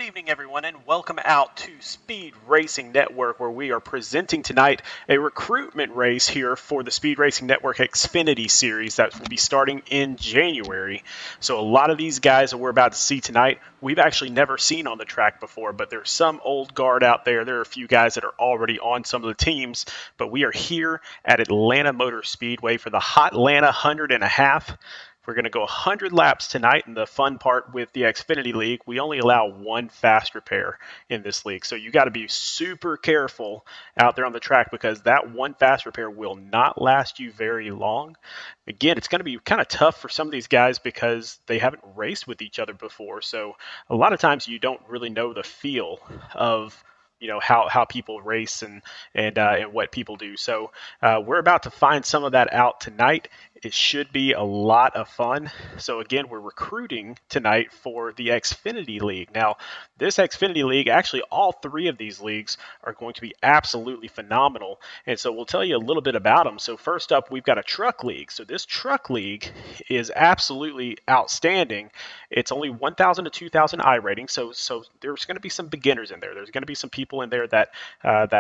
evening, everyone, and welcome out to Speed Racing Network, where we are presenting tonight a recruitment race here for the Speed Racing Network Xfinity Series that will be starting in January. So a lot of these guys that we're about to see tonight, we've actually never seen on the track before, but there's some old guard out there. There are a few guys that are already on some of the teams, but we are here at Atlanta Motor Speedway for the Hot Atlanta 100 and a half. We're going to go 100 laps tonight, and the fun part with the Xfinity League, we only allow one fast repair in this league. So you got to be super careful out there on the track because that one fast repair will not last you very long. Again, it's going to be kind of tough for some of these guys because they haven't raced with each other before. So a lot of times you don't really know the feel of how people race and what people do. So we're about to find some of that out tonight. It should be a lot of fun. So again, we're recruiting tonight for the Xfinity League. Now, this Xfinity League, actually all three of these leagues are going to be absolutely phenomenal. And so we'll tell you a little bit about them. So first up, we've got a truck league. So this truck league is absolutely outstanding. It's only 1,000 to 2,000 iRatings. So there's going to be some beginners in there. There's going to be some people in there that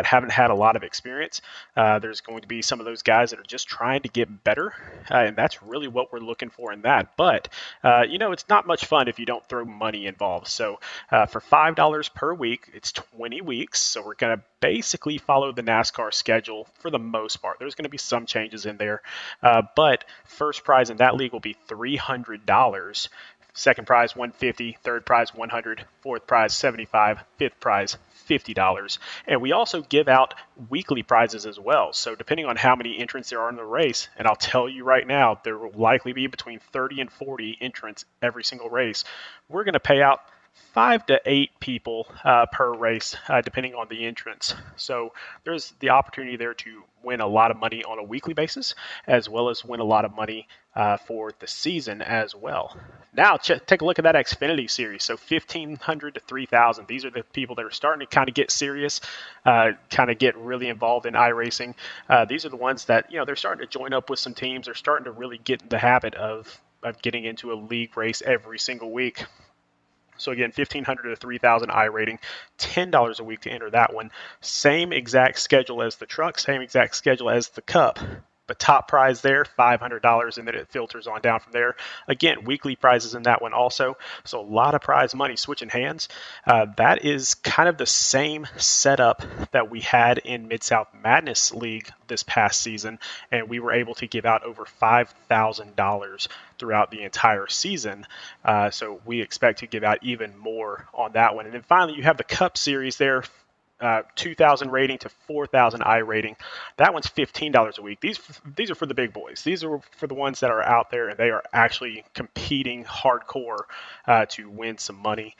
haven't had a lot of experience. There's going to be some of those guys that are just trying to get better. And that's really what we're looking for in that. But, it's not much fun if you don't throw money involved. So for $5 per week, it's 20 weeks. So we're going to basically follow the NASCAR schedule for the most part. There's going to be some changes in there. But first prize in that league will be $300. Second prize, $150. Third prize, $100. Fourth prize, $75. Fifth prize, $50. And we also give out weekly prizes as well. So depending on how many entrants there are in the race, and I'll tell you right now, there will likely be between 30 and 40 entrants every single race. We're going to pay out 5 to 8 people per race, depending on the entrance. So there's the opportunity there to win a lot of money on a weekly basis, as well as win a lot of money for the season as well. Now, take a look at that Xfinity Series. So 1,500 to 3,000. These are the people that are starting to kind of get serious, kind of get really involved in iRacing. These are the ones that, they're starting to join up with some teams. They're starting to really get in the habit of getting into a league race every single week. So again, 1,500 to 3,000 iRating, $10 a week to enter that one. Same exact schedule as the truck, same exact schedule as the Cup. But top prize there, $500, and then it filters on down from there. Again, weekly prizes in that one also. So a lot of prize money switching hands. That is kind of the same setup that we had in Mid-South Madness League this past season, and we were able to give out over $5,000 throughout the entire season. So we expect to give out even more on that one. And then finally, you have the Cup Series there. 2,000 rating to 4,000 iRating. That one's $15 a week. These are for the big boys. These are for the ones that are out there and they are actually competing hardcore to win some money.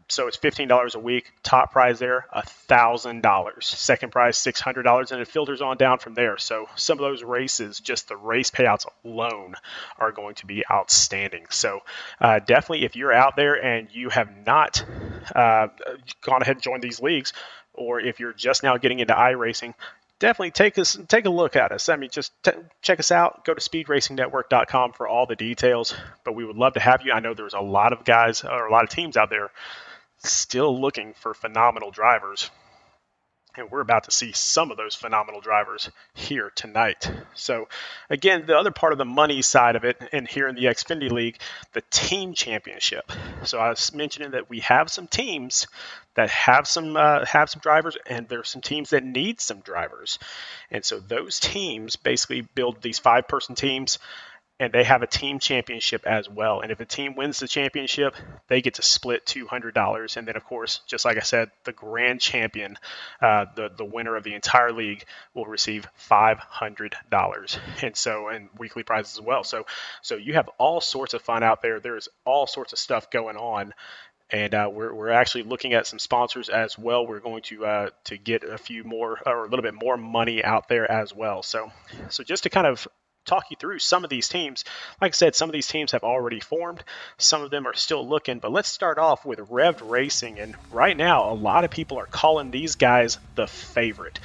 So it's $15 a week. Top prize there, $1,000. Second prize, $600, and it filters on down from there. So some of those races, just the race payouts alone, are going to be outstanding. So definitely, if you're out there and you have not gone ahead and joined these leagues, or if you're just now getting into iRacing, definitely take a look at us. I mean, just check us out. Go to speedracingnetwork.com for all the details. But we would love to have you. I know there's a lot of guys or a lot of teams out there still looking for phenomenal drivers. And we're about to see some of those phenomenal drivers here tonight. So again, the other part of the money side of it, and here in the Xfinity League, the team championship. So I was mentioning that we have some teams that have some drivers, and there's some teams that need some drivers. And so those teams basically build these 5-person teams, and they have a team championship as well. And if a team wins the championship, they get to split $200. And then, of course, just like I said, the grand champion, the winner of the entire league, will receive $500. And weekly prizes as well. So you have all sorts of fun out there. There's all sorts of stuff going on. And we're actually looking at some sponsors as well. We're going to get a few more, or a little bit more money out there as well. So just to kind of talk you through some of these teams. Like I said, some of these teams have already formed. Some of them are still looking, but let's start off with Rev Racing. And right now, a lot of people are calling these guys the favorite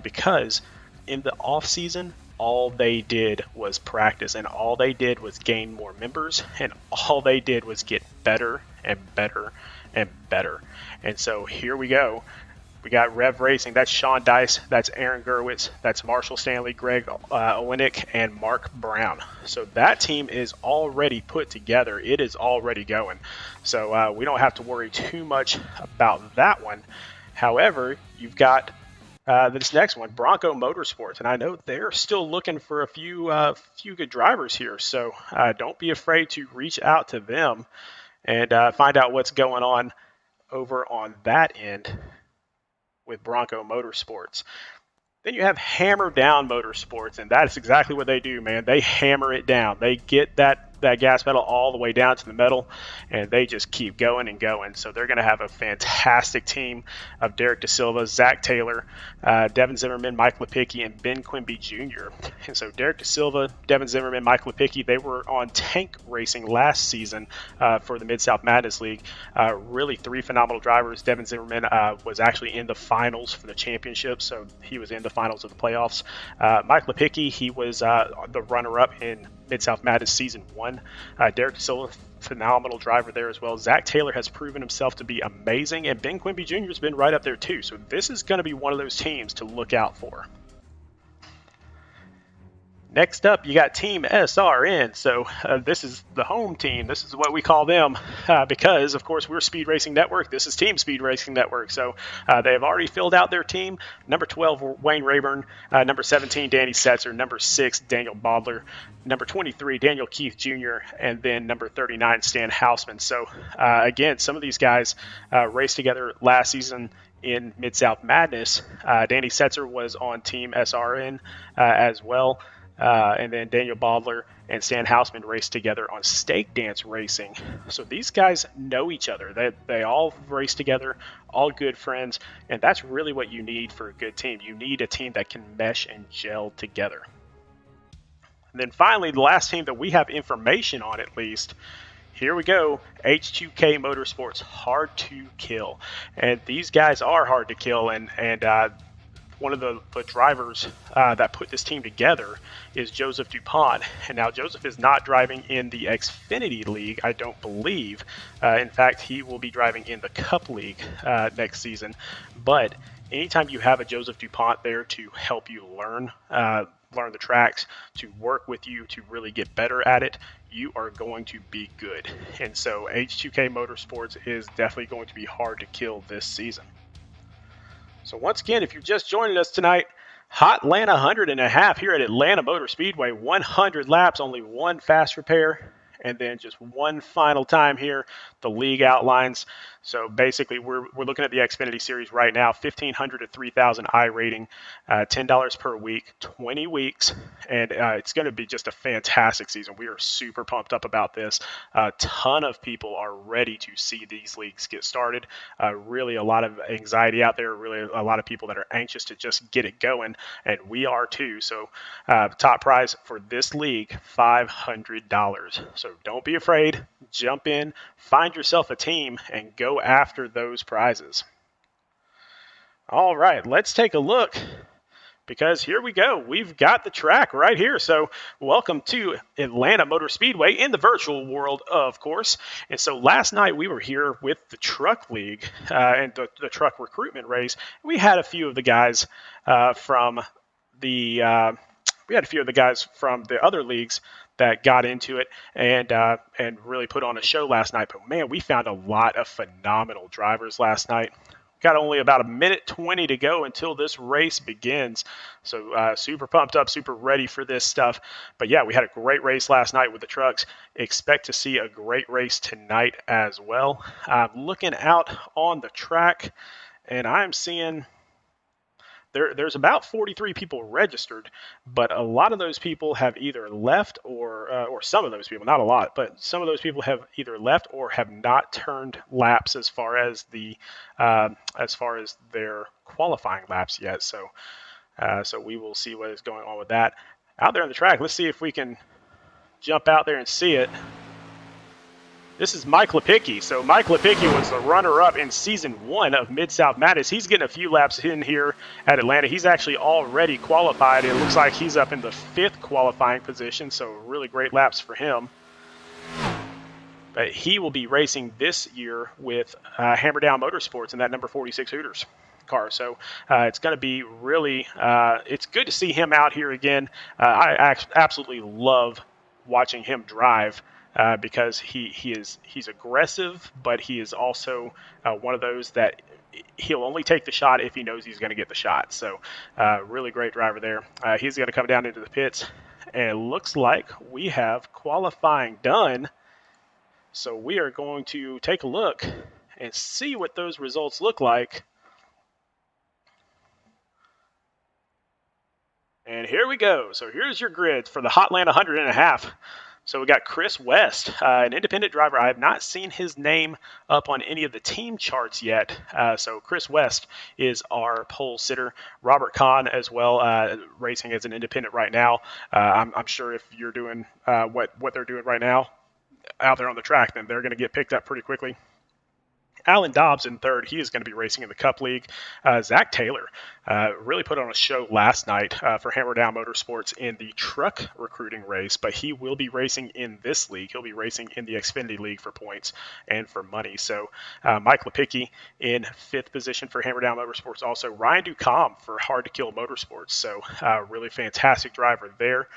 because in the off season, all they did was practice, and all they did was gain more members, and all they did was get better and better and better. And so here we go. We got Rev Racing. That's Sean Dice. That's Aaron Gerwitz. That's Marshall Stanley, Greg Owenick, and Mark Brown. So that team is already put together. It is already going. So we don't have to worry too much about that one. However, you've got this next one, Bronco Motorsports, and I know they're still looking for a few good drivers here. So don't be afraid to reach out to them and find out what's going on over on that end with Bronco Motorsports. Then you have Hammerdown Motorsports, and that's exactly what they do, man. They hammer it down. They get that gas pedal all the way down to the metal, and they just keep going and going. So they're going to have a fantastic team of Derek Dasilva, Zach Taylor, Devin Zimmerman, Mike Lepicki, and Ben Quimby Jr. And so Derek Dasilva, Devin Zimmerman, Mike Lepicki, they were on Tank Racing last season for the Mid-South Madness League. Really three phenomenal drivers. Devin Zimmerman was actually in the finals for the championship, so he was in the finals of the playoffs. Mike Lepicki, he was the runner-up in Mid-South Madness Season 1. Derek Dasilva, phenomenal driver there as well. Zach Taylor has proven himself to be amazing, and Ben Quimby Jr. has been right up there too. So this is going to be one of those teams to look out for. Next up, you got Team SRN. So this is the home team. This is what we call them because, of course, we're Speed Racing Network. This is Team Speed Racing Network. So they have already filled out their team. Number 12, Wayne Rayburn. Number 17, Danny Setzer. Number 6, Daniel Bodler. Number 23, Daniel Keith Jr. And then number 39, Stan Hausman. So, again, some of these guys raced together last season in Mid-South Madness. Danny Setzer was on Team SRN as well. And then Daniel Bodler and Stan Hausman raced together on Stake Dance Racing. So these guys know each other. They all race together, all good friends, and that's really what you need for a good team. You need a team that can mesh and gel together. And then finally, the last team that we have information on, at least, here we go, H2K Motorsports, hard to kill. And these guys are hard to kill, and one of the drivers that put this team together is Joseph Dupont. And now Joseph is not driving in the Xfinity League, I don't believe. In fact, he will be driving in the Cup League next season. But anytime you have a Joseph Dupont there to help you learn the tracks, to work with you, to really get better at it, you are going to be good. And so H2K Motorsports is definitely going to be hard to kill this season. So once again, if you're just joining us tonight, Hot Atlanta 100.5 here at Atlanta Motor Speedway. 100 laps, only one fast repair, and then just one final time here, the league outlines. So basically, we're looking at the Xfinity Series right now, 1,500 to 3,000 iRating, $10 per week, 20 weeks, and it's going to be just a fantastic season. We are super pumped up about this. A ton of people are ready to see these leagues get started. Really a lot of anxiety out there, really a lot of people that are anxious to just get it going, and we are too. So top prize for this league, $500. So don't be afraid, jump in, find yourself a team, and go after those prizes. All right, let's take a look, because here we go. We've got the track right here. So welcome to Atlanta Motor Speedway in the virtual world, of course. And so last night we were here with the Truck League and the Truck Recruitment Race. We had a few of the guys from the other leagues that got into it and really put on a show last night. But man, we found a lot of phenomenal drivers last night. Got only about a minute 20 to go until this race begins. So super pumped up, super ready for this stuff. But yeah, we had a great race last night with the trucks. Expect to see a great race tonight as well. Looking out on the track, and I'm seeing there's about 43 people registered, but a lot of those people have either left or some of those people, not a lot, but some of those people have either left or have not turned laps as far as their qualifying laps yet. So we will see what is going on with that out there on the track. Let's see if we can jump out there and see it. This is Mike Lepicki. So Mike Lepicki was the runner-up in Season 1 of Mid-South Madness. He's getting a few laps in here at Atlanta. He's actually already qualified. It looks like he's up in the 5th qualifying position, so really great laps for him. But he will be racing this year with Hammerdown Motorsports in that number 46 Hooters car. So it's going to be really, it's good to see him out here again. I absolutely love watching him drive. Because he's aggressive, but he is also one of those that he'll only take the shot if he knows he's going to get the shot. So really great driver there. He's going to come down into the pits, and it looks like we have qualifying done. So we are going to take a look and see what those results look like. And here we go. So here's your grid for the Hotland 100.5. So we got Chris West, an independent driver. I have not seen his name up on any of the team charts yet. So Chris West is our pole sitter. Robert Kahn as well, racing as an independent right now. I'm sure if you're doing what they're doing right now out there on the track, then they're going to get picked up pretty quickly. Alan Dobbs in third. He is going to be racing in the Cup League. Zach Taylor really put on a show last night for Hammerdown Motorsports in the truck recruiting race, but he will be racing in this league. He'll be racing in the Xfinity League for points and for money. So Mike Lepicki in 5th position for Hammerdown Motorsports. Also Ryan Ducombe for Hard to Kill Motorsports. So really fantastic driver there.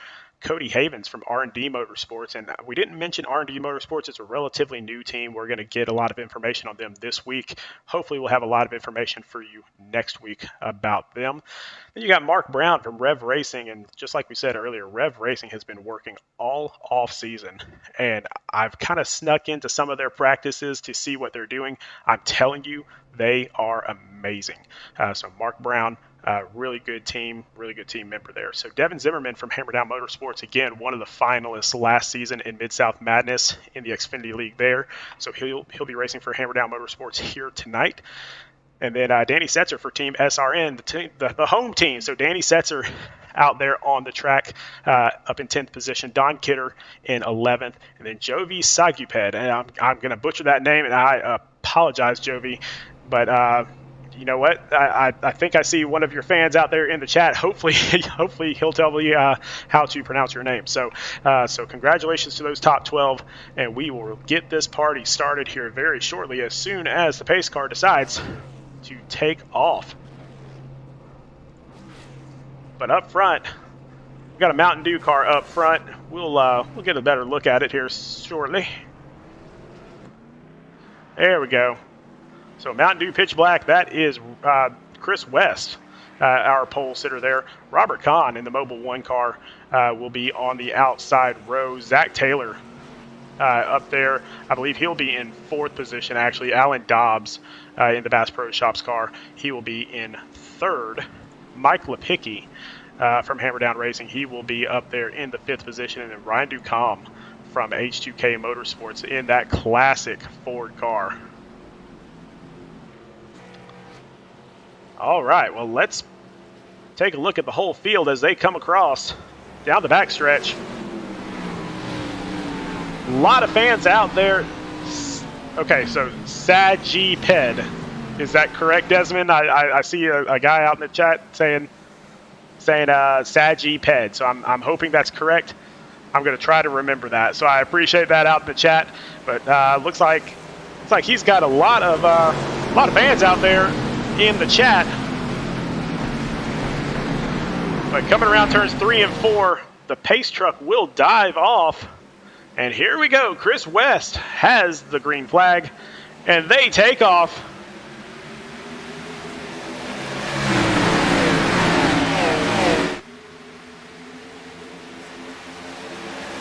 Cody Havens from R&D Motorsports, and we didn't mention R&D Motorsports. It's a relatively new team. We're going to get a lot of information on them this week. Hopefully we'll have a lot of information for you next week about them. Then you got Mark Brown from Rev Racing, and just like we said earlier, Rev Racing has been working all off season, and I've kind of snuck into some of their practices to see what they're doing. I'm telling you, they are amazing. So Mark Brown, really good team member there. So Devin Zimmerman from Hammerdown Motorsports, again, one of the finalists last season in Mid-South Madness in the Xfinity League there. So he'll be racing for Hammerdown Motorsports here tonight. And then Danny Setzer for Team SRN, the home team. So Danny Setzer out there on the track up in 10th position. Don Kidder in 11th. And then Jovi Saguped. And I'm going to butcher that name, and I apologize, Jovi. But you know what? I think I see one of your fans out there in the chat. Hopefully he'll tell me how to pronounce your name. So congratulations to those top 12, and we will get this party started here very shortly as soon as the pace car decides to take off. But up front, we got a Mountain Dew car up front. We'll get a better look at it here shortly. There we go. So Mountain Dew Pitch Black, that is Chris West, our pole sitter there. Robert Kahn in the Mobile 1 car will be on the outside row. Zach Taylor up there, I believe he'll be in 4th position, actually. Alan Dobbs in the Bass Pro Shops car, he will be in 3rd. Mike Lepicki from Hammerdown Racing, he will be up there in the 5th position. And then Ryan Ducombe from H2K Motorsports in that classic Ford car. All right, well, let's take a look at the whole field as they come across down the backstretch. A lot of fans out there. Okay, so Sagiped. Is that correct, Desmond? I see a guy out in the chat saying Sagiped. So I'm hoping that's correct. I'm going to try to remember that. So I appreciate that out in the chat. But looks like he's got a lot of fans out there in the chat. But coming around turns 3 and 4, the pace truck will dive off. And here we go. Chris West has the green flag, and they take off.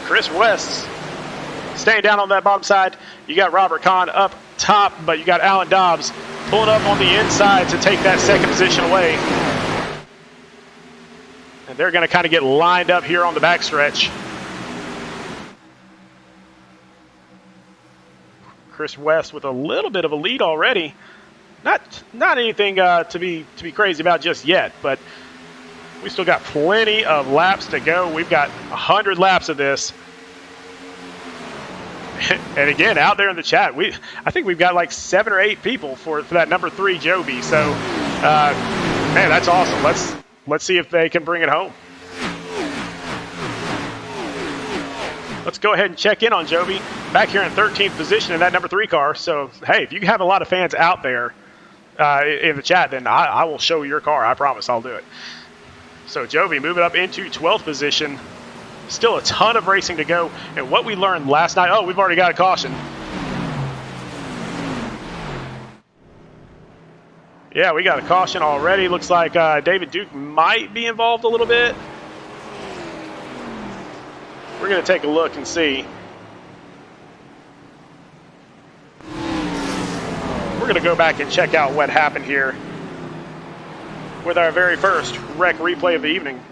Chris West staying down on that bottom side. You got Robert Kahn up top, but you got Alan Dobbs pulling up on the inside to take that 2nd position away. And they're going to kind of get lined up here on the backstretch. Chris West with a little bit of a lead already. Not anything to be crazy about just yet, but we still got plenty of laps to go. We've got 100 laps of this. And again, out there in the chat, I think we've got like 7 or 8 people for that number 3 Joby. So, man, that's awesome. Let's see if they can bring it home. Let's go ahead and check in on Joby. Back here in 13th position in that number 3 car. So, hey, if you have a lot of fans out there in the chat, then I will show your car. I promise I'll do it. So Joby moving up into 12th position. Still a ton of racing to go. And what we learned last night, we've already got a caution. Yeah, we got a caution already. Looks like David Duke might be involved a little bit. We're going to take a look and see. We're going to go back and check out what happened here with our very first wreck replay of the evening.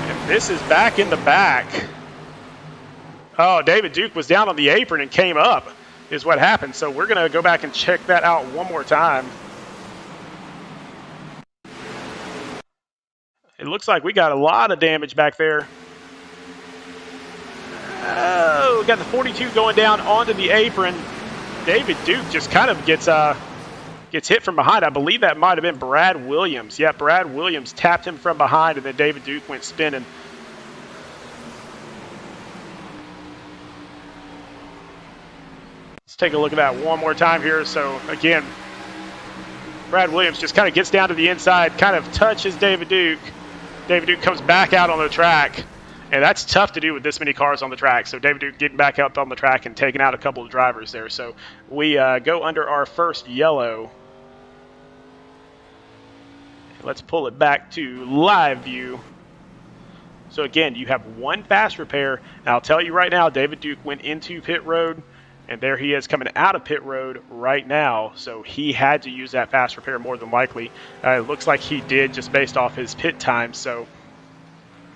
And this is back in the back. Oh, David Duke was down on the apron and came up is what happened. So we're going to go back and check that out one more time. It looks like we got a lot of damage back there. Oh, we got the 42 going down onto the apron. David Duke just kind of gets hit from behind. I believe that might have been Brad Williams. Yeah, Brad Williams tapped him from behind, and then David Duke went spinning. Let's take a look at that one more time here. So, again, Brad Williams just kind of gets down to the inside, kind of touches David Duke. David Duke comes back out on the track, and that's tough to do with this many cars on the track. So David Duke getting back out on the track and taking out a couple of drivers there. So we go under our first yellow. Let's pull it back to live view. So again, you have one fast repair. And I'll tell you right now, David Duke went into pit road, and there he is coming out of pit road right now. So he had to use that fast repair more than likely. It looks like he did just based off his pit time. So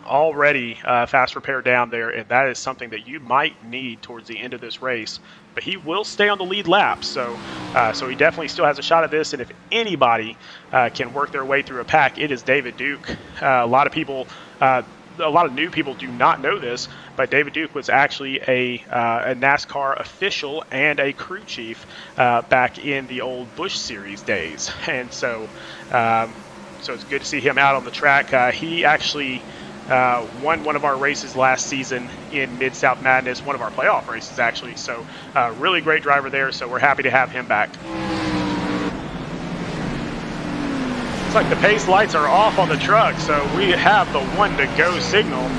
already fast repair down there, and that is something that you might need towards the end of this race. But he will stay on the lead lap. So he definitely still has a shot at this. And if anybody can work their way through a pack, it is David Duke. A lot of new people do not know this, but David Duke was actually a NASCAR official and a crew chief back in the old Busch Series days. And so it's good to see him out on the track. He actually won one of our races last season in Mid-South Madness, one of our playoff races actually. So really great driver there, so we're happy to have him back. Looks like the pace lights are off on the truck, so we have the 1 to go signal.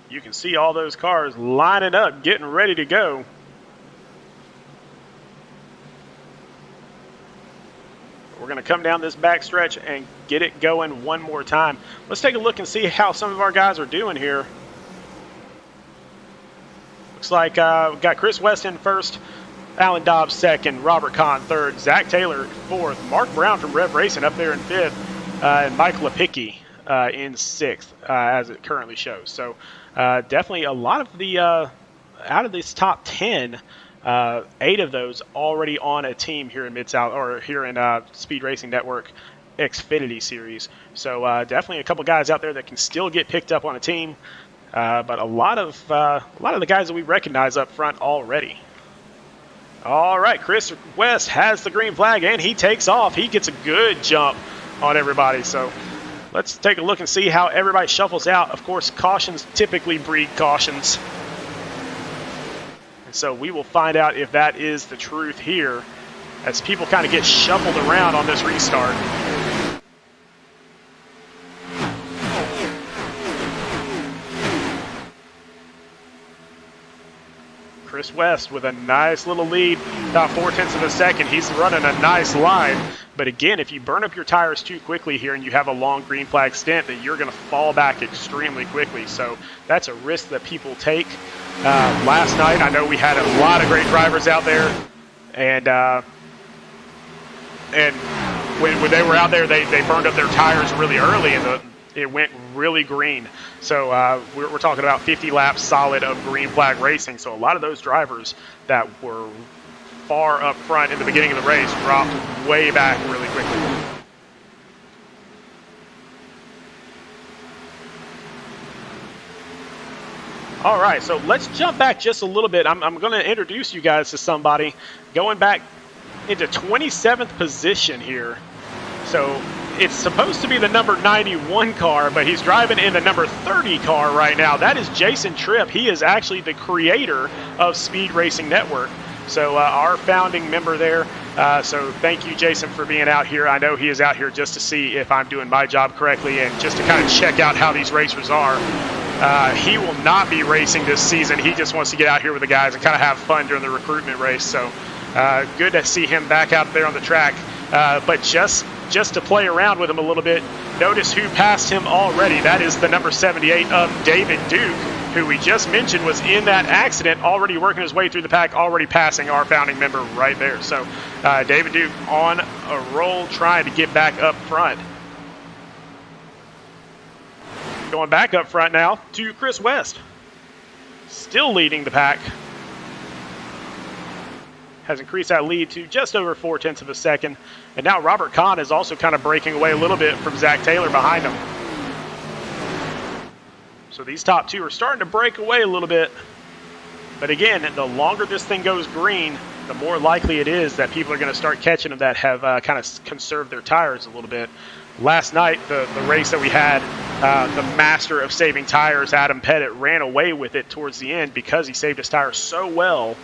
You can see all those cars lining up, getting ready to go. We're going to come down this back stretch and get it going one more time. Let's take a look and see how some of our guys are doing here. Looks like we've got Chris West in first, Alan Dobbs second, Robert Kahn third, Zach Taylor fourth, Mark Brown from Rev Racing up there in fifth, and Mike Lepicki in sixth as it currently shows. So definitely a lot of the, out of this top 10, 8 of those already on a team here in Mid-South, or here in Speed Racing Network Xfinity Series. So definitely a couple guys out there that can still get picked up on a team. But a lot of the guys that we recognize up front already. All right, Chris West has the green flag, and he takes off. He gets a good jump on everybody. So let's take a look and see how everybody shuffles out. Of course, cautions typically breed cautions. And so we will find out if that is the truth here as people kind of get shuffled around on this restart. Chris West with a nice little lead, about 0.4 of a second. He's running a nice line. But again, if you burn up your tires too quickly here and you have a long green flag stint, then you're going to fall back extremely quickly. So that's a risk that people take. Last night, I know we had a lot of great drivers out there. And when they were out there, they burned up their tires really early. And it went really green. So we're talking about 50 laps solid of green flag racing. So a lot of those drivers that were far up front in the beginning of the race dropped way back really quickly. All right, so let's jump back just a little bit. I'm going to introduce you guys to somebody going back into 27th position here. So it's supposed to be the number 91 car, but he's driving in the number 30 car right now. That is Jason Tripp. He is actually the creator of Speed Racing Network. So our founding member there. So thank you, Jason, for being out here. I know he is out here just to see if I'm doing my job correctly and just to kind of check out how these racers are. He will not be racing this season. He just wants to get out here with the guys and kind of have fun during the recruitment race. So good to see him back out there on the track. But just to play around with him a little bit, notice who passed him already. That is the number 78 of David Duke, who we just mentioned was in that accident, already working his way through the pack, already passing our founding member right there. So David Duke on a roll, trying to get back up front. Going back up front now to Chris West. Still leading the pack. Has increased that lead to just over 0.4 of a second. And now Robert Kahn is also kind of breaking away a little bit from Zach Taylor behind him. So these top two are starting to break away a little bit. But again, the longer this thing goes green, the more likely it is that people are going to start catching them that have kind of conserved their tires a little bit. Last night, the race that we had, the master of saving tires, Adam Pettit, ran away with it towards the end because he saved his tires so well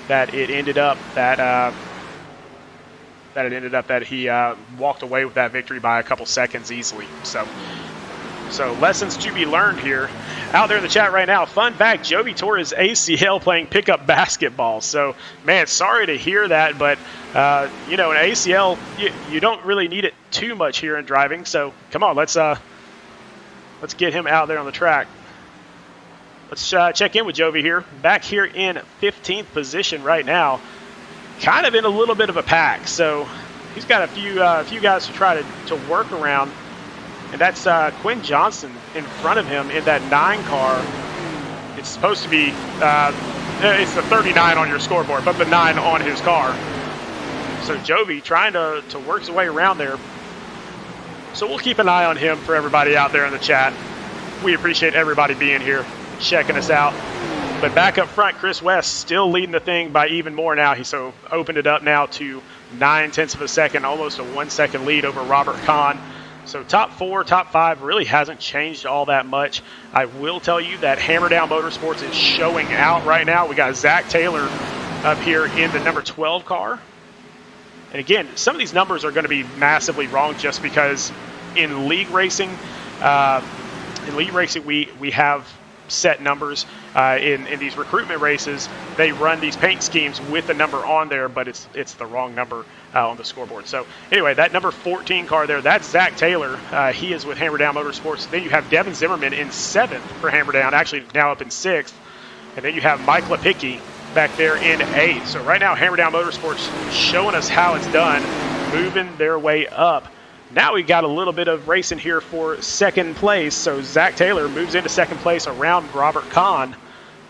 that it ended up that he walked away with that victory by a couple seconds easily. So lessons to be learned here. Out there in the chat right now, fun fact, Jovi tore his ACL playing pickup basketball. So, man, sorry to hear that, but, you know, an ACL, you don't really need it too much here in driving. So, come on, let's get him out there on the track. Let's check in with Jovi here. Back here in 15th position right now. Kind of in a little bit of a pack. So, he's got a few guys to try to work around. And that's Quinn Johnson in front of him in that 9 car. It's supposed to be, it's the 39 on your scoreboard, but the 9 on his car. So Jovi trying to work his way around there. So we'll keep an eye on him for everybody out there in the chat. We appreciate everybody being here, checking us out. But back up front, Chris West still leading the thing by even more now. He so opened it up now to 0.9 of a second, almost a 1 second lead over Robert Kahn. So top 4, top 5 really hasn't changed all that much. I will tell you that Hammerdown Motorsports is showing out right now. We got Zach Taylor up here in the number 12 car. And again, some of these numbers are going to be massively wrong just because in league racing, we have set numbers. In these recruitment races, they run these paint schemes with the number on there, but it's the wrong number on the scoreboard. So anyway, that number 14 car there, that's Zach Taylor. He is with Hammerdown Motorsports. Then you have Devin Zimmerman in 7th for Hammerdown, actually now up in 6th. And then you have Mike Lepicki back there in 8th. So right now, Hammerdown Motorsports showing us how it's done, moving their way up. Now we got a little bit of racing here for 2nd place. So Zach Taylor moves into 2nd place around Robert Kahn.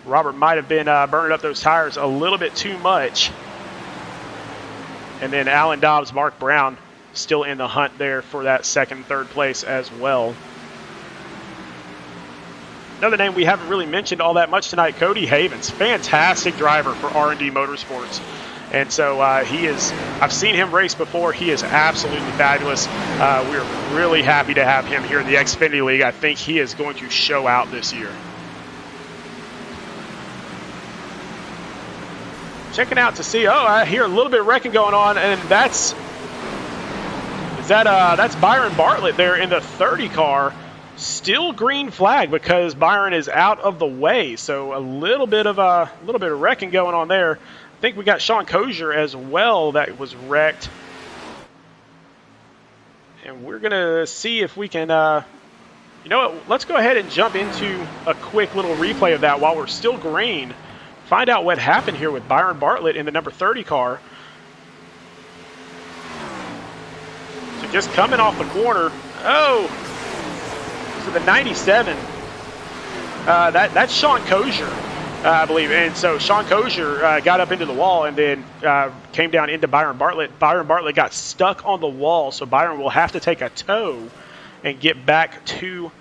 Robert might have been burning up those tires a little bit too much. And then Alan Dobbs, Mark Brown still in the hunt there for that 2nd, 3rd place as well. Another name we haven't really mentioned all that much tonight, Cody Havens. Fantastic driver for R&D Motorsports. And so he is, I've seen him race before. He is absolutely fabulous. We're really happy to have him here in the Xfinity League. I think he is going to show out this year. Checking out to see, I hear a little bit of wrecking going on, and that's Byron Bartlett there in the 30 car. Still green flag because Byron is out of the way. So a little bit of wrecking going on there. I think we got Sean Kozier as well that was wrecked. And we're going to see if we can, you know what, let's go ahead and jump into a quick little replay of that while we're still green. Find out what happened here with Byron Bartlett in the number 30 car. So just coming off the corner. Oh, for the 97, that's Sean Kosher, I believe. And so Sean Kosher got up into the wall and then came down into Byron Bartlett. Byron Bartlett got stuck on the wall, so Byron will have to take a tow and get back to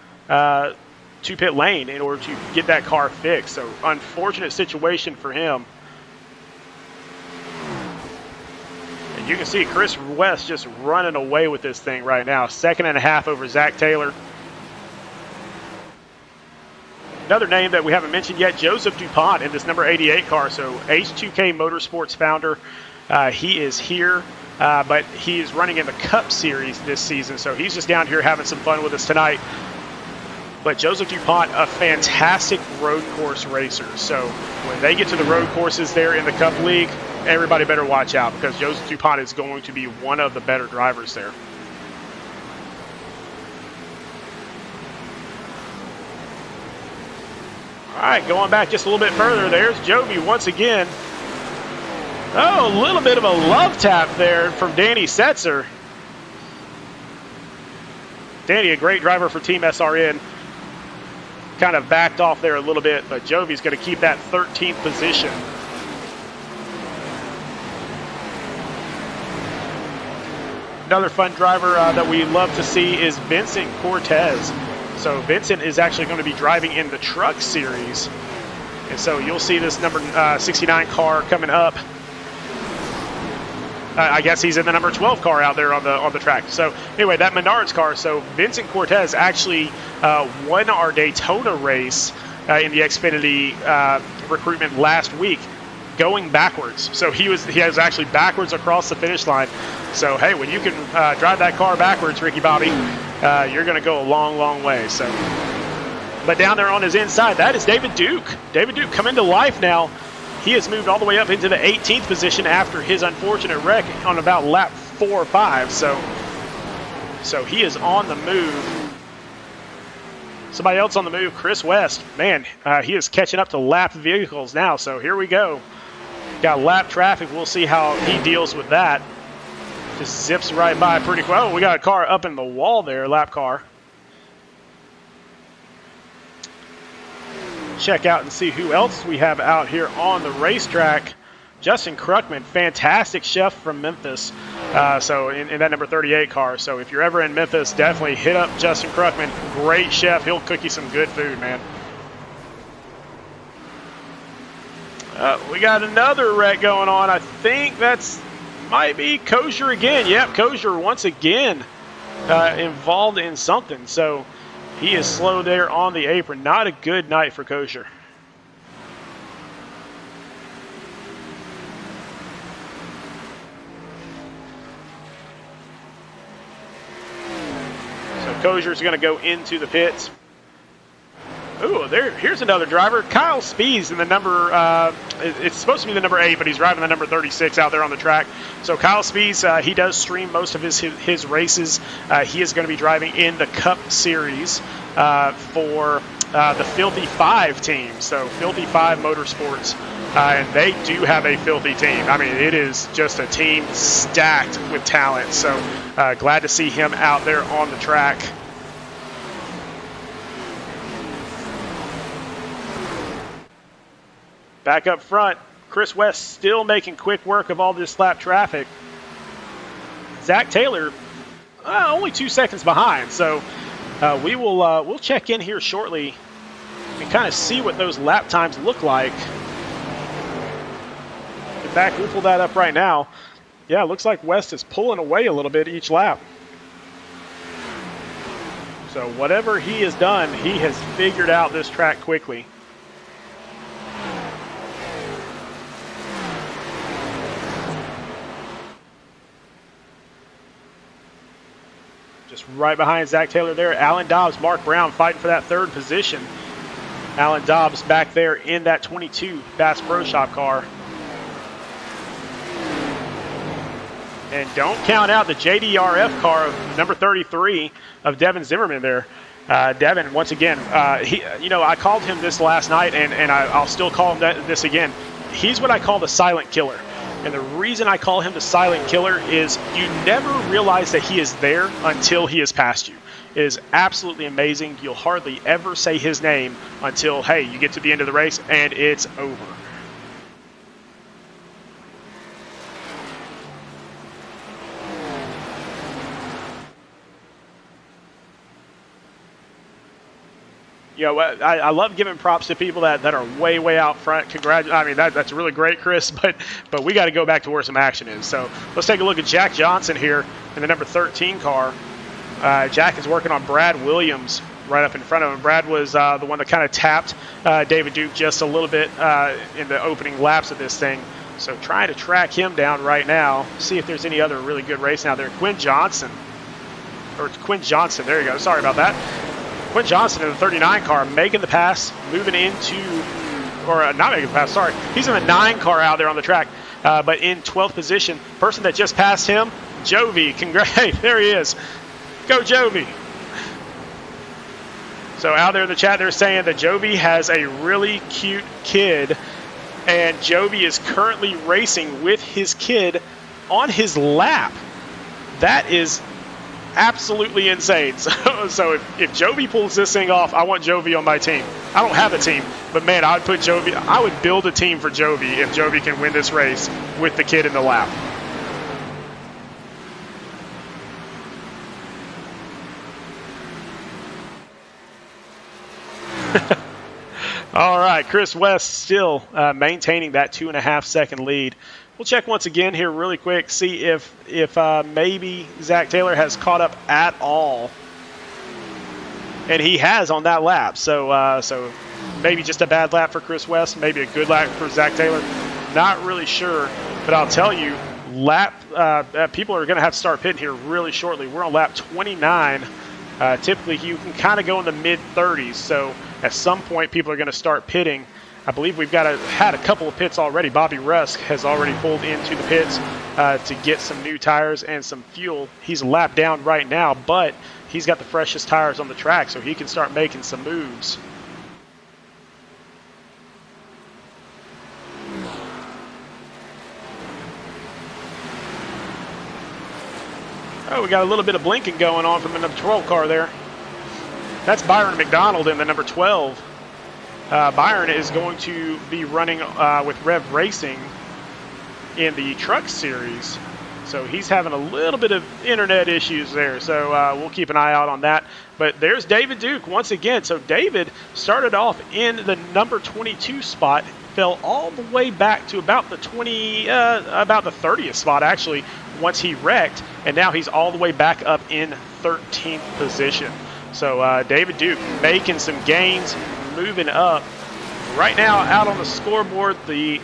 pit lane in order to get that car fixed. So unfortunate situation for him. And you can see Chris West just running away with this thing right now. 2.5 over Zach Taylor. Another name that we haven't mentioned yet, Joseph Dupont in this number 88 car. So H2K Motorsports founder, he is here, but he is running in the Cup Series this season. So he's just down here having some fun with us tonight. But Joseph Dupont, a fantastic road course racer. So when they get to the road courses there in the Cup League, everybody better watch out because Joseph Dupont is going to be one of the better drivers there. All right, going back just a little bit further, there's Joby once again. Oh, a little bit of a love tap there from Danny Setzer. Danny, a great driver for Team SRN. Kind of backed off there a little bit, but Joby's going to keep that 13th position. Another fun driver that we love to see is Vincent Cortez. So Vincent is actually going to be driving in the Truck Series. And so you'll see this number 69 car coming up. I guess he's in the number 12 car out there on the track. So anyway, that Menards car. So Vincent Cortez actually won our Daytona race in the Xfinity recruitment last week, going backwards. So he was actually backwards across the finish line. So hey, when you can drive that car backwards, Ricky Bobby, you're going to go a long, long way. So, but down there on his inside, that is David Duke. David Duke coming to life now. He has moved all the way up into the 18th position after his unfortunate wreck on about lap 4 or 5. So he is on the move. Somebody else on the move, Chris West. Man, he is catching up to lapped vehicles now. So here we go. Got lap traffic. We'll see how he deals with that. Just zips right by pretty quick. Oh, we got a car up in the wall there, lap car. Check out and see who else we have out here on the racetrack. Justin Kruckmann, fantastic chef from Memphis. So in that number 38 car. So if you're ever in Memphis, definitely hit up Justin Kruckmann. Great chef. He'll cook you some good food, man. We got another wreck going on. I think might be Kosher again. Yep, Kosher once again involved in something. So he is slow there on the apron. Not a good night for Kosher. So Kosher's going to go into the pits. Ooh, here's another driver. Kyle Spees in the number, it's supposed to be the number 8, but he's driving the number 36 out there on the track. So Kyle Spees, he does stream most of his races. He is going to be driving in the Cup Series for the Filthy 5 team. So Filthy 5 Motorsports, and they do have a filthy team. I mean, it is just a team stacked with talent. So glad to see him out there on the track. Back up front, Chris West still making quick work of all this lap traffic. Zach Taylor, only 2 seconds behind. So we'll check in here shortly and kind of see what those lap times look like. In fact, we'll pull that up right now. Yeah, it looks like West is pulling away a little bit each lap. So whatever he has done, he has figured out this track quickly. Just right behind Zach Taylor there. Alan Dobbs, Mark Brown fighting for that 3rd position. Alan Dobbs back there in that 22 Bass Pro Shop car. And don't count out the JDRF car of number 33 of Devin Zimmerman there. Devin, once again, I called him this last night, and I'll still call him this again. He's what I call the silent killer. And the reason I call him the silent killer is you never realize that he is there until he has passed you. It is absolutely amazing. You'll hardly ever say his name until, hey, you get to the end of the race and it's over. You know, I love giving props to people that are way out front. I mean, that's really great, Chris, but we got to go back to where some action is. So let's take a look at Jack Johnson here in the number 13 car. Jack is working on Brad Williams right up in front of him. Brad was the one that kind of tapped David Duke just a little bit in the opening laps of this thing. So trying to track him down right now, see if there's any other really good racing out there. Quinn Johnson, there you go. Sorry about that. Quinn Johnson in the 39 car making the pass, moving into, or not making the pass, sorry. He's in the 9 car out there on the track, but in 12th position. Person that just passed him, Jovi. Hey, there he is. Go Jovi. So out there in the chat, they're saying that Jovi has a really cute kid, and Jovi is currently racing with his kid on his lap. That is absolutely insane. So if Jovi pulls this thing off, I want Jovi on my team. I don't have a team, but man, I would build a team for Jovi if Jovi can win this race with the kid in the lap. All right, Chris West still maintaining that 2.5 second lead. We'll check once again here really quick, see if maybe Zach Taylor has caught up at all. And he has on that lap. So maybe just a bad lap for Chris West, maybe a good lap for Zach Taylor. Not really sure, but I'll tell you, people are going to have to start pitting here really shortly. We're on lap 29. Typically, you can kind of go in the mid-30s, so at some point, people are going to start pitting. I believe we've had a couple of pits already. Bobby Rusk has already pulled into the pits to get some new tires and some fuel. He's lapped down right now, but he's got the freshest tires on the track, so he can start making some moves. Oh, we got a little bit of blinking going on from the number 12 car there. That's Byron McDonald in the number 12. Byron is going to be running with Rev Racing in the Truck Series. So he's having a little bit of internet issues there. So we'll keep an eye out on that. But there's David Duke once again. So David started off in the number 22 spot, fell all the way back to about the 30th spot actually once he wrecked, and now he's all the way back up in 13th position. So David Duke making some gains, moving up. Right now out on the scoreboard, the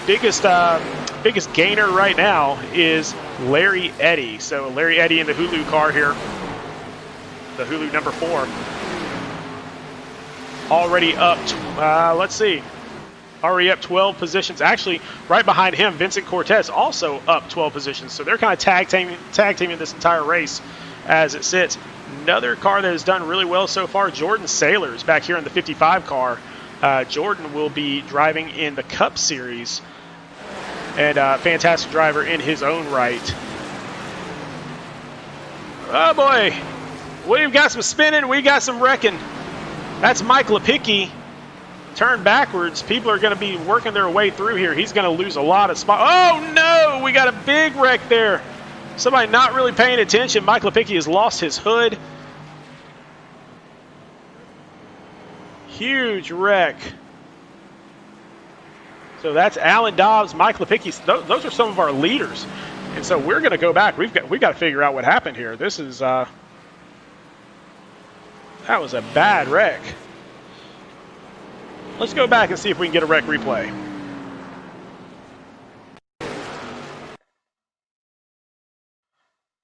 biggest gainer right now is Larry Eddy. So Larry Eddy in the Hulu car here, the Hulu number 4. Already up, let's see. Already up 12 positions. Actually, right behind him, Vincent Cortez also up 12 positions. So they're kind of tag teaming this entire race as it sits. Another car that has done really well so far, Jordan Sailors back here in the 55 car. Jordan will be driving in the Cup Series, and fantastic driver in his own right. Oh boy, we've got some spinning, we got some wrecking. That's Mike Lepicki. Turn backwards. People are going to be working their way through here. He's going to lose a lot of spots. Oh no, we got a big wreck there. Somebody not really paying attention. Mike Lepicki has lost his hood. Huge wreck. So that's Alan Dobbs, Mike Lepicki. Those are some of our leaders. And so we're going to go back. We've got to figure out what happened here. This is that was a bad wreck. Let's go back and see if we can get a wreck replay.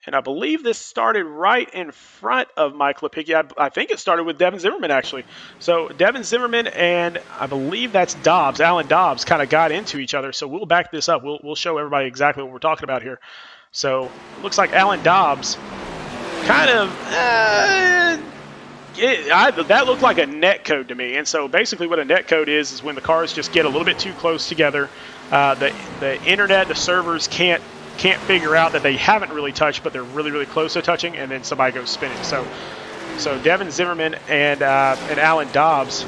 And I believe this started right in front of Mike Lepicki. I think it started with Devin Zimmerman, actually. So Devin Zimmerman and I believe that's Dobbs, Alan Dobbs, kind of got into each other. So we'll back this up. We'll show everybody exactly what we're talking about here. So it looks like Alan Dobbs kind of... that looked like a net code to me. And so basically what a net code is when the cars just get a little bit too close together. the internet, the servers can't figure out that they haven't really touched, but they're really, really close to touching, and then somebody goes spinning. So Devin Zimmerman and Alan Dobbs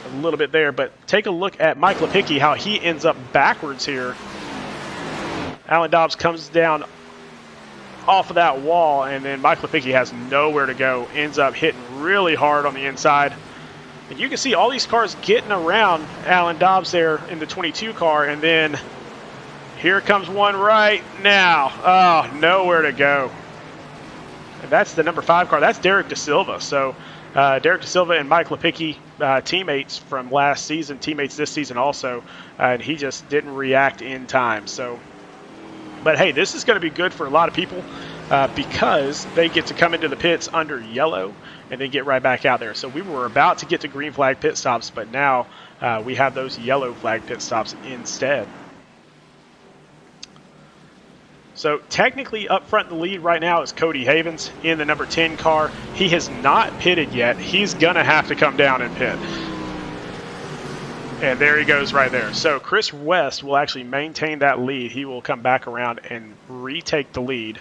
a little bit there, but take a look at Mike Lepicki, how he ends up backwards here. Alan Dobbs comes down off of that wall, and then Mike Lepicki has nowhere to go, ends up hitting really hard on the inside. And you can see all these cars getting around Alan Dobbs there in the 22 car, and then here comes one right now. Oh, nowhere to go. And that's the number 5 car. That's Derek Dasilva. So Derek Dasilva and Mike Lepicki, teammates from last season, teammates this season also, and he just didn't react in time. So, but hey, this is going to be good for a lot of people because they get to come into the pits under yellow and then get right back out there. So we were about to get to green flag pit stops, but now we have those yellow flag pit stops instead. So technically up front in the lead right now is Cody Havens in the number 10 car. He has not pitted yet. He's going to have to come down and pit. And there he goes right there. So Chris West will actually maintain that lead. He will come back around and retake the lead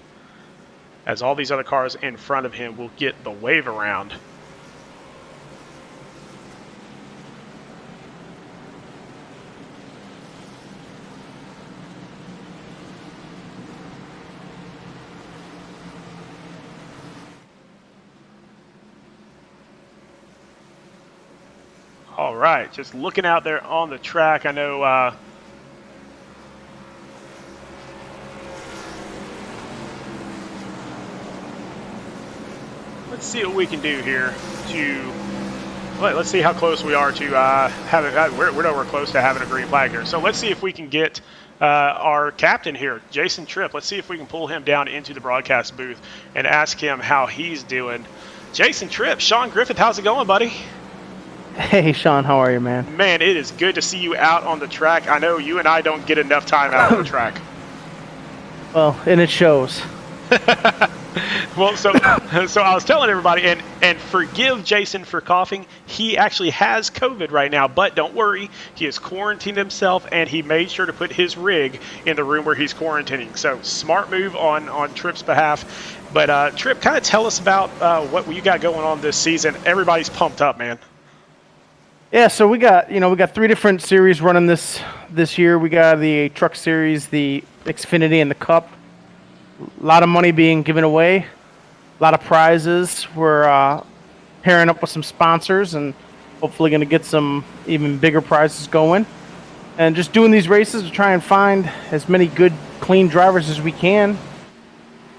as all these other cars in front of him will get the wave around. All right, just looking out there on the track, I know let's see what we can do here to let's see how close we are to having we're nowhere close to having a green flag here. So let's see if we can get our captain here, Jason Tripp. Let's see if we can pull him down into the broadcast booth and ask him how he's doing. Jason Tripp, Sean Griffith, how's it going, buddy? Hey, Sean, how are you, man? Man, it is good to see you out on the track. I know you and I don't get enough time out on the track. Well, and it shows. Well, so I was telling everybody, and forgive Jason for coughing. He actually has COVID right now, but don't worry. He has quarantined himself, and he made sure to put his rig in the room where he's quarantining. So smart move on Tripp's behalf. But Tripp, kind of tell us about what you got going on this season. Everybody's pumped up, man. Yeah, so we got 3 different series running this year. We got the Truck Series, the Xfinity, and the Cup. A lot of money being given away, a lot of prizes. We're pairing up with some sponsors and hopefully going to get some even bigger prizes going. And just doing these races to try and find as many good, clean drivers as we can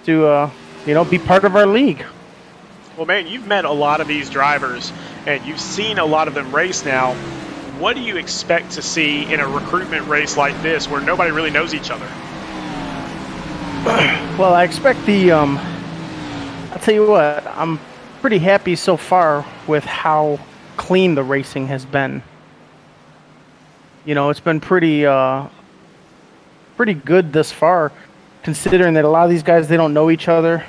to be part of our league. Well, man, you've met a lot of these drivers, and you've seen a lot of them race now. What do you expect to see in a recruitment race like this where nobody really knows each other? Well, I expect I'll tell you what, I'm pretty happy so far with how clean the racing has been. It's been pretty good thus far, considering that a lot of these guys, they don't know each other.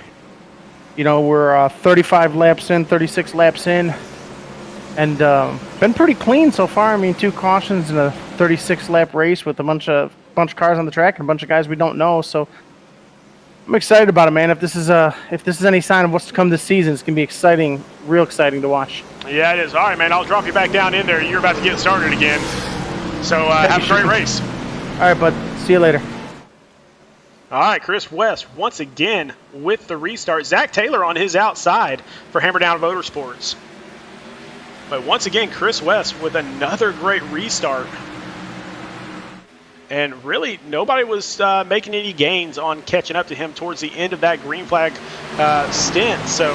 We're 35 laps in, 36 laps in, and been pretty clean so far. I mean, 2 cautions in a 36-lap race with a bunch of cars on the track and a bunch of guys we don't know. So I'm excited about it, man. If this is any sign of what's to come this season, it's gonna be exciting, real exciting to watch. Yeah, it is. All right, man. I'll drop you back down in there. You're about to get started again. So have a great race. All right, bud. See you later. All right, Chris West once again with the restart. Zach Taylor on his outside for Hammerdown Motorsports. But once again, Chris West with another great restart. And really, nobody was making any gains on catching up to him towards the end of that green flag stint. So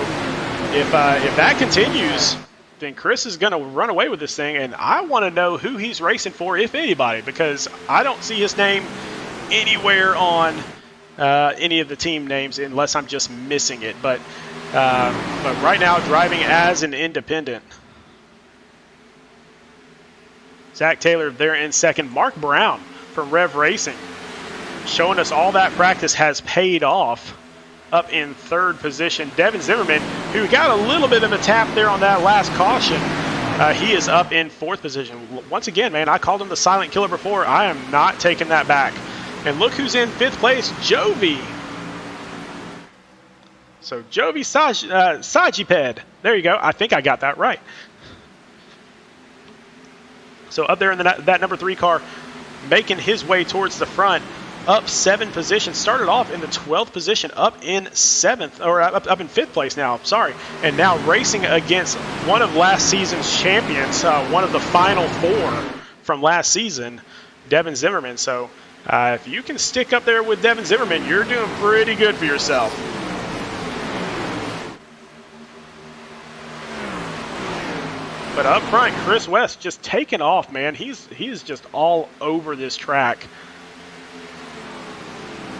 if that continues, then Chris is going to run away with this thing. And I want to know who he's racing for, if anybody, because I don't see his name anywhere on any of the team names unless I'm just missing it. But right now, driving as an independent. Zach Taylor there in second. Mark Brown from Rev Racing, showing us all that practice has paid off, up in third position. Devin Zimmerman, who got a little bit of a tap there on that last caution, He is up in 4th position. Once again, man, I called him the silent killer before. I am not taking that back. And look who's in 5th place, Jovi. So Jovi Sajiped. There you go. I think I got that right. So up there in that number 3 car, making his way towards the front, up 7 positions. Started off in the 12th position, up in 7th, or up in 5th place now, sorry. And now racing against one of last season's champions, one of the final 4 from last season, Devin Zimmerman. So if you can stick up there with Devin Zimmerman, you're doing pretty good for yourself. But up front, Chris West just taking off, man. He's just all over this track.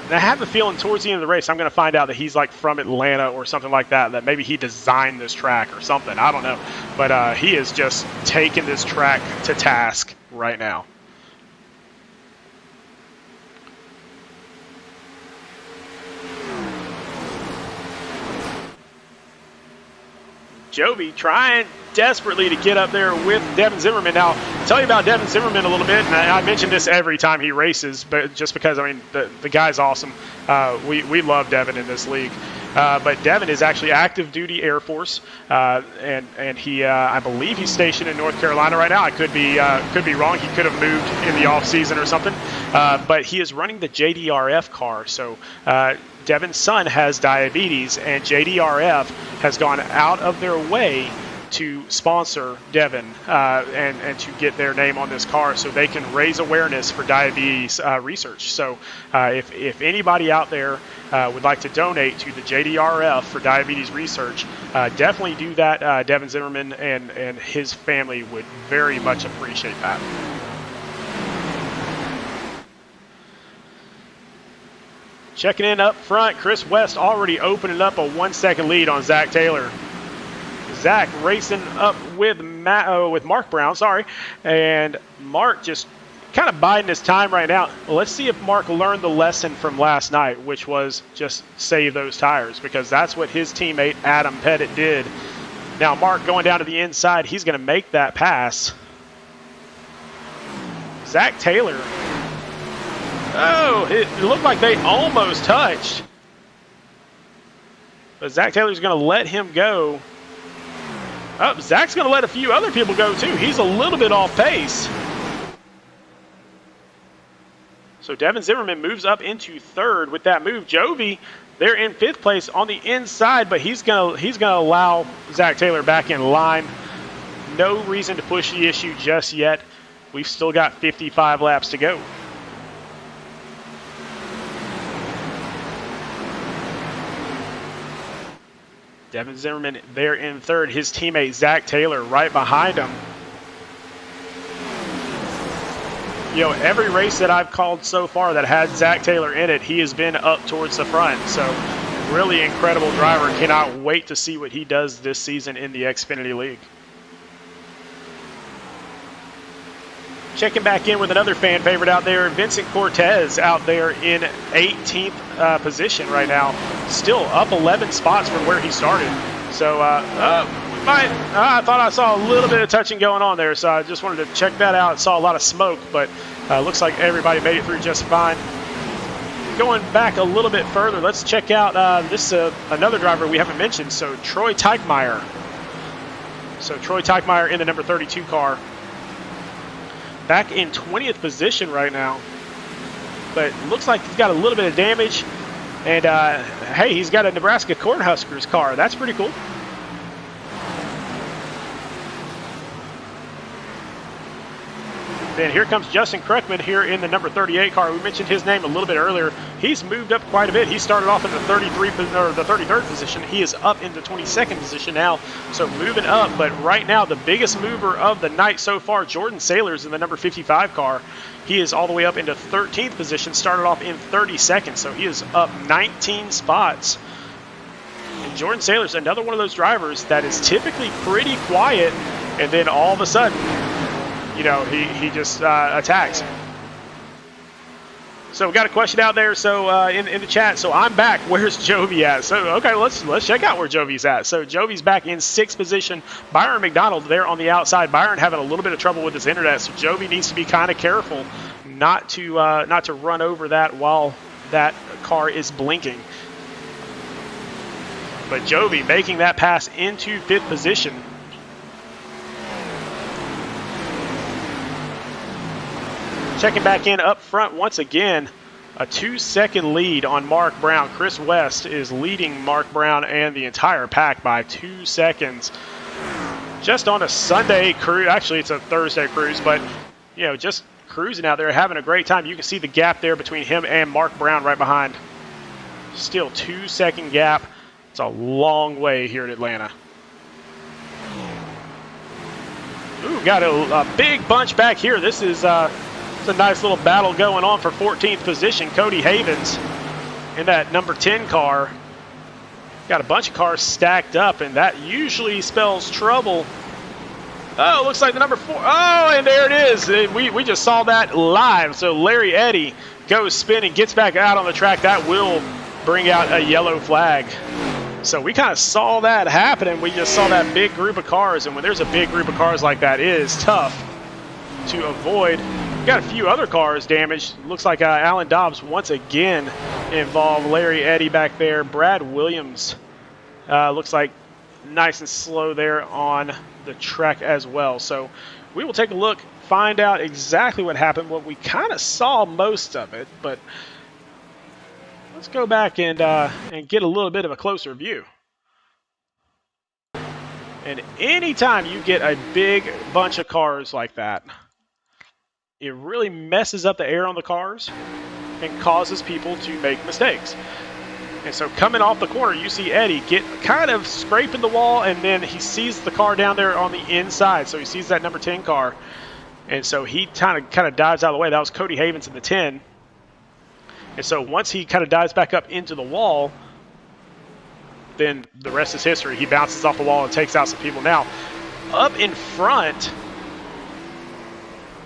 And I have a feeling towards the end of the race, I'm going to find out that he's like from Atlanta or something like that, that maybe he designed this track or something. I don't know. But he is just taking this track to task right now. Jovi trying desperately to get up there with Devin Zimmerman. Now, I'll tell you about Devin Zimmerman a little bit, and I mention this every time he races, but just because, I mean, the guy's awesome. We love Devin in this league. But Devin is actually active duty Air Force, and he, I believe he's stationed in North Carolina right now. I could be wrong. He could have moved in the off season or something. But he is running the JDRF car. So Devin's son has diabetes, and JDRF has gone out of their way to sponsor Devin and to get their name on this car so they can raise awareness for diabetes research. So if anybody out there would like to donate to the JDRF for diabetes research, definitely do that. Devin Zimmerman and his family would very much appreciate that. Checking in up front, Chris West already opening up a 1-second lead on Zach Taylor. Zach racing up with Mark Brown, and Mark just kind of biding his time right now. Let's see if Mark learned the lesson from last night, which was just save those tires, because that's what his teammate Adam Pettit did. Now Mark going down to the inside, he's going to make that pass. Zach Taylor. Oh, it looked like they almost touched. But Zach Taylor's going to let him go. Oh, Zach's going to let a few other people go too. He's a little bit off pace. So Devin Zimmerman moves up into 3rd with that move. Jovi, they're in 5th place on the inside, but he's gonna allow Zach Taylor back in line. No reason to push the issue just yet. We've still got 55 laps to go. Devin Zimmerman there in 3rd. His teammate Zach Taylor right behind him. You know, every race that I've called so far that had Zach Taylor in it, he has been up towards the front. So really incredible driver. Cannot wait to see what he does this season in the Xfinity League. Checking back in with another fan favorite out there, Vincent Cortez out there in 18th position right now. Still up 11 spots from where he started. So I thought I saw a little bit of touching going on there, so I just wanted to check that out. Saw a lot of smoke, but looks like everybody made it through just fine. Going back a little bit further, let's check out another driver we haven't mentioned, so Troy Teichmeier. So Troy Teichmeier in the number 32 car. Back in 20th position right now, but looks like he's got a little bit of damage. And hey, he's got a Nebraska Cornhuskers car. That's pretty cool. Then here comes Justin Kruckmann here in the number 38 car. We mentioned his name a little bit earlier. He's moved up quite a bit. He started off in the 33rd position. He is up into 22nd position now, so moving up. But right now, the biggest mover of the night so far, Jordan Sailors in the number 55 car. He is all the way up into 13th position, started off in 32nd, so he is up 19 spots. And Jordan Sailors, another one of those drivers that is typically pretty quiet, and then all of a sudden, you know, he just attacks. So we got a question out there. So in the chat. So I'm back. Where's Jovi at? So okay, let's check out where Jovi's at. So Jovi's back in 6th position. Byron McDonald there on the outside. Byron having a little bit of trouble with his internet, so Jovi needs to be kind of careful not to run over that while that car is blinking. But Jovi making that pass into 5th position. Checking back in up front once again, a 2-second lead on Mark Brown. Chris West is leading Mark Brown and the entire pack by 2 seconds. Just on a Sunday cruise, actually it's a Thursday cruise, but just cruising out there, having a great time. You can see the gap there between him and Mark Brown right behind. Still 2-second gap. It's a long way here in Atlanta. Ooh, got a big bunch back here. This is it's a nice little battle going on for 14th position. Cody Havens in that number 10 car. Got a bunch of cars stacked up, and that usually spells trouble. Oh, looks like the number 4. Oh, and there it is. We just saw that live. So Larry Eddy goes spinning, gets back out on the track. That will bring out a yellow flag. So we kind of saw that happening. We just saw that big group of cars, and when there's a big group of cars like that, it is tough to avoid. Got a few other cars damaged. Looks like Alan Dobbs once again involved. Larry Eddy back there. Brad Williams looks like nice and slow there on the track as well. So we will take a look, find out exactly what happened. Well, we kind of saw most of it, but let's go back and get a little bit of a closer view. And anytime you get a big bunch of cars like that, it really messes up the air on the cars and causes people to make mistakes. And so coming off the corner, you see Eddie get kind of scraping the wall, and then he sees the car down there on the inside. So he sees that number 10 car, and so he kind of dives out of the way. That was Cody Havens in the 10. And so once he kind of dives back up into the wall, then the rest is history. He bounces off the wall and takes out some people. Now, up in front,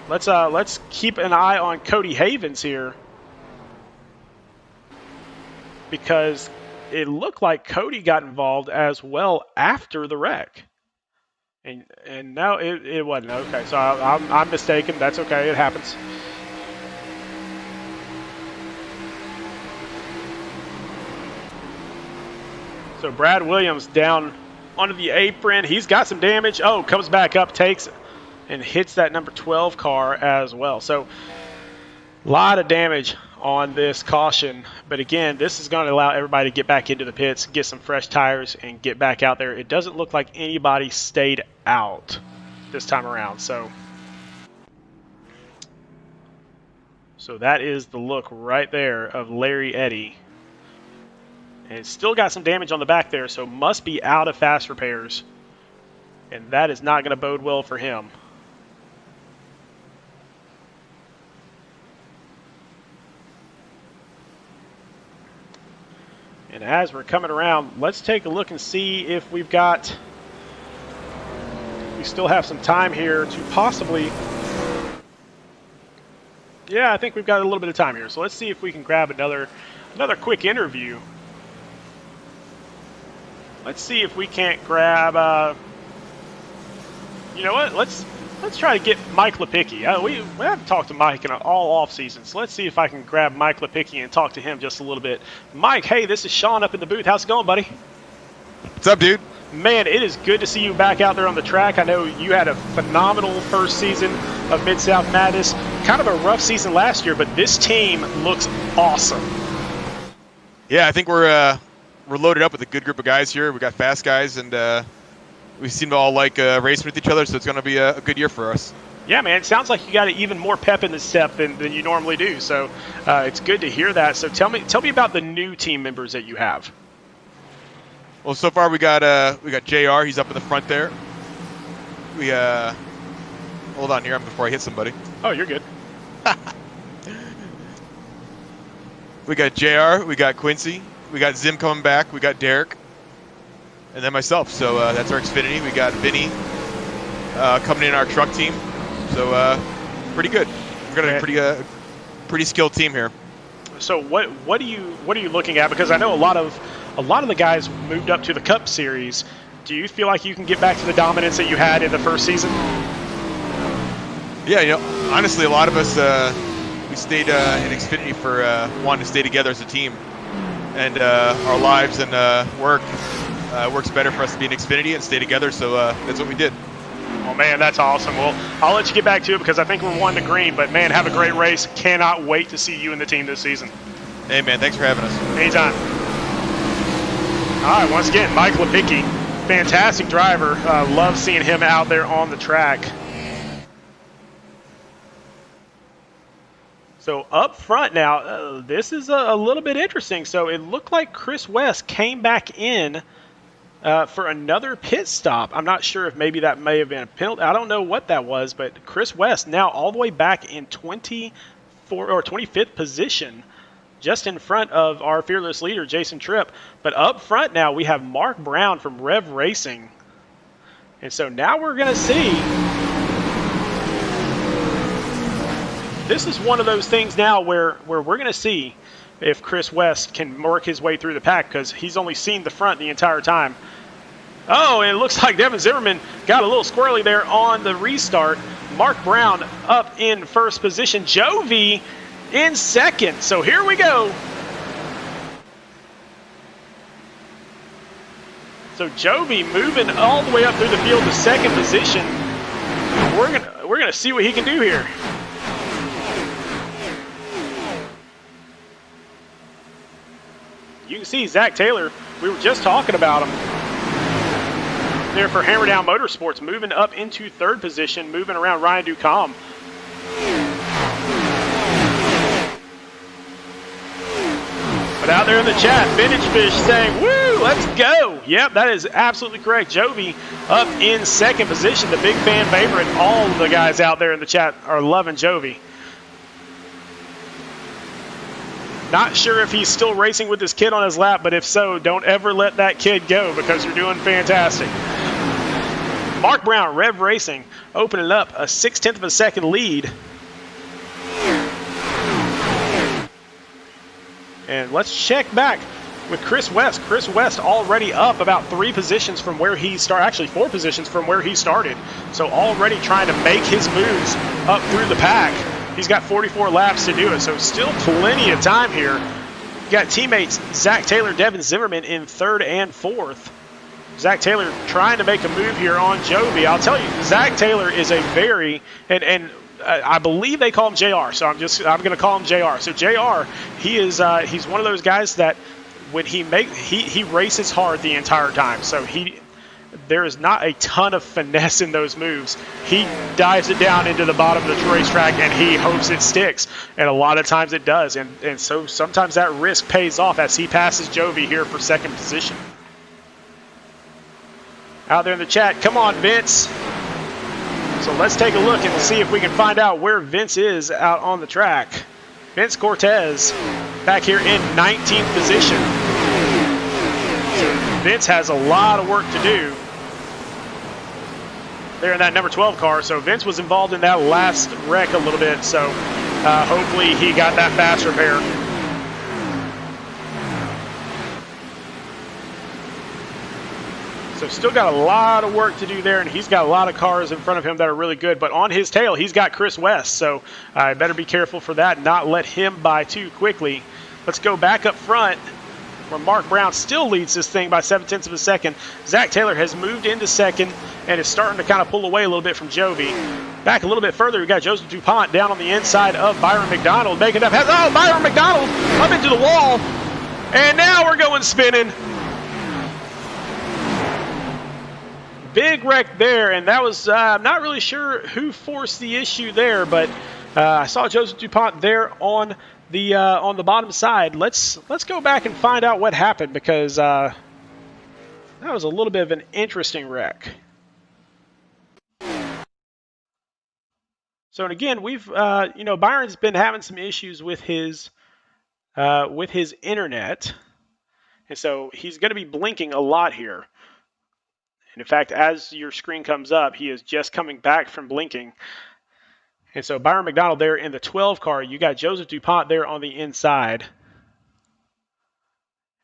let's keep an eye on Cody Havens here, because it looked like Cody got involved as well after the wreck. And now it wasn't. Okay, so I'm mistaken. That's okay. It happens. So Brad Williams down onto the apron. He's got some damage. Oh, comes back up, takes and hits that number 12 car as well. So a lot of damage on this caution. But again, this is going to allow everybody to get back into the pits, get some fresh tires, and get back out there. It doesn't look like anybody stayed out this time around. So that is the look right there of Larry Eddy. And it's still got some damage on the back there, so must be out of fast repairs. And that is not going to bode well for him. And as we're coming around, let's take a look and see if we still have some time here to possibly... Yeah, I think we've got a little bit of time here. So let's see if we can grab another quick interview. Let's see if we can't grab, you know what, let's try to get Mike Lepicki. We haven't talked to Mike in all off season, so let's see if I can grab Mike Lepicki and talk to him just a little bit. Mike, hey, this is Sean up in the booth. How's it going, buddy? What's up, dude? Man, it is good to see you back out there on the track. I know you had a phenomenal first season of Mid-South Madness. Kind of a rough season last year, but this team looks awesome. Yeah, I think we're loaded up with a good group of guys here. We got fast guys, and we seem to all like racing with each other, so it's going to be a good year for us. Yeah, man, it sounds like you got even more pep in the step than you normally do, so it's good to hear that. So tell me about the new team members that you have. Well, so far we got JR. He's up in the front there. We hold on here before I hit somebody. Oh, you're good. We got JR. We got Quincy. We got Zim coming back. We got Derek. And then myself. So that's our Xfinity. We got Vinny coming in our truck team. So pretty good. We're going to be a pretty skilled team here. So what are you looking at? Because I know a lot of the guys moved up to the Cup Series. Do you feel like you can get back to the dominance that you had in the first season? Yeah, honestly, a lot of us we stayed in Xfinity for wanting to stay together as a team, and our lives and work works better for us to be in Xfinity and stay together. So that's what we did. Oh man, that's awesome. Well, I'll let you get back to it because I think we're 1 to green. But man, have a great race. Cannot wait to see you and the team this season. Hey man, thanks for having us. Anytime. All right, once again, Mike Lepicki, fantastic driver. Love seeing him out there on the track. So up front now, this is a little bit interesting. So it looked like Chris West came back in for another pit stop. I'm not sure if maybe that may have been a penalty. I don't know what that was, but Chris West now all the way back in 25th position, just in front of our fearless leader, Jason Tripp. But up front now, we have Mark Brown from Rev Racing. And so now we're going to see. This is one of those things now where we're going to see if Chris West can work his way through the pack, because he's only seen the front the entire time. Oh, and it looks like Devin Zimmerman got a little squirrely there on the restart. Mark Brown up in first position. Jovi in second. So here we go. So Jovi moving all the way up through the field to second position. We're gonna see what he can do here. You can see Zach Taylor, we were just talking about him there for Hammerdown Motorsports, moving up into third position, moving around Ryan Ducombe. But out there in the chat, Vintage Fish saying, woo, let's go. Yep, that is absolutely correct. Jovi up in second position, the big fan favorite. All of the guys out there in the chat are loving Jovi. Not sure if he's still racing with his kid on his lap, but if so, don't ever let that kid go because you're doing fantastic. Mark Brown, Rev Racing, opening up a 0.6 of a second lead. And let's check back with Chris West. Chris West already up about 3 positions from where he started, actually 4 positions from where he started. So already trying to make his moves up through the pack. He's got 44 laps to do it, so still plenty of time here. You got teammates Zach Taylor, Devin Zimmerman in third and fourth. Zach Taylor trying to make a move here on Jovi. I'll tell you, Zach Taylor is a very, and I believe they call him JR, so I'm going to call him JR. So JR, he's one of those guys that when he races hard the entire time. So there is not a ton of finesse in those moves. He dives it down into the bottom of the racetrack and he hopes it sticks. And a lot of times it does. And so sometimes that risk pays off as he passes Jovi here for second position. Out there in the chat, come on, Vince. So let's take a look and see if we can find out where Vince is out on the track. Vince Cortez back here in 19th position. So Vince has a lot of work to do there in that number 12 car. So Vince was involved in that last wreck a little bit. So hopefully he got that fast repair. So still got a lot of work to do there, and he's got a lot of cars in front of him that are really good. But on his tail, he's got Chris West. So I better be careful for that, not let him by too quickly. Let's go back up front where Mark Brown still leads this thing by 0.7 of a second. Zach Taylor has moved into second and is starting to kind of pull away a little bit from Jovi. Back a little bit further, we got Joseph Dupont down on the inside of Byron McDonald, making up. Oh, Byron McDonald up into the wall, and now we're going spinning. Big wreck there, and that was I'm not really sure who forced the issue there, but I saw Joseph Dupont there on the bottom side. Let's go back and find out what happened, because that was a little bit of an interesting wreck. So, and again, we've Byron's been having some issues with his internet, and so he's going to be blinking a lot here. And in fact, as your screen comes up, he is just coming back from blinking. And so Byron McDonald there in the 12 car. You got Joseph Dupont there on the inside.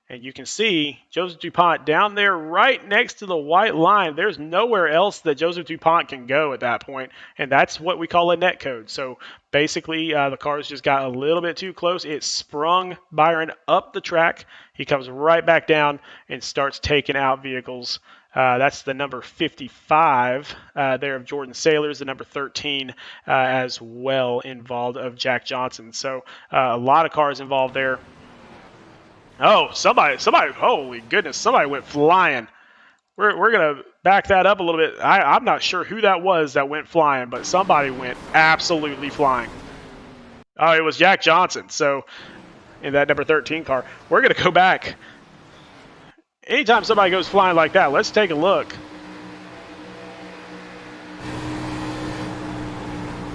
And you can see Joseph Dupont down there right next to the white line. There's nowhere else that Joseph Dupont can go at that point, and that's what we call a net code. So basically, the cars just got a little bit too close. It sprung Byron up the track. He comes right back down and starts taking out vehicles. That's the number 55 there of Jordan Sailors, the number 13 as well involved of Jack Johnson. So a lot of cars involved there. Oh, somebody, holy goodness, somebody went flying. We're going to back that up a little bit. I'm not sure who that was that went flying, but somebody went absolutely flying. Oh, it was Jack Johnson. So in that number 13 car, we're going to go back. Anytime somebody goes flying like that, let's take a look.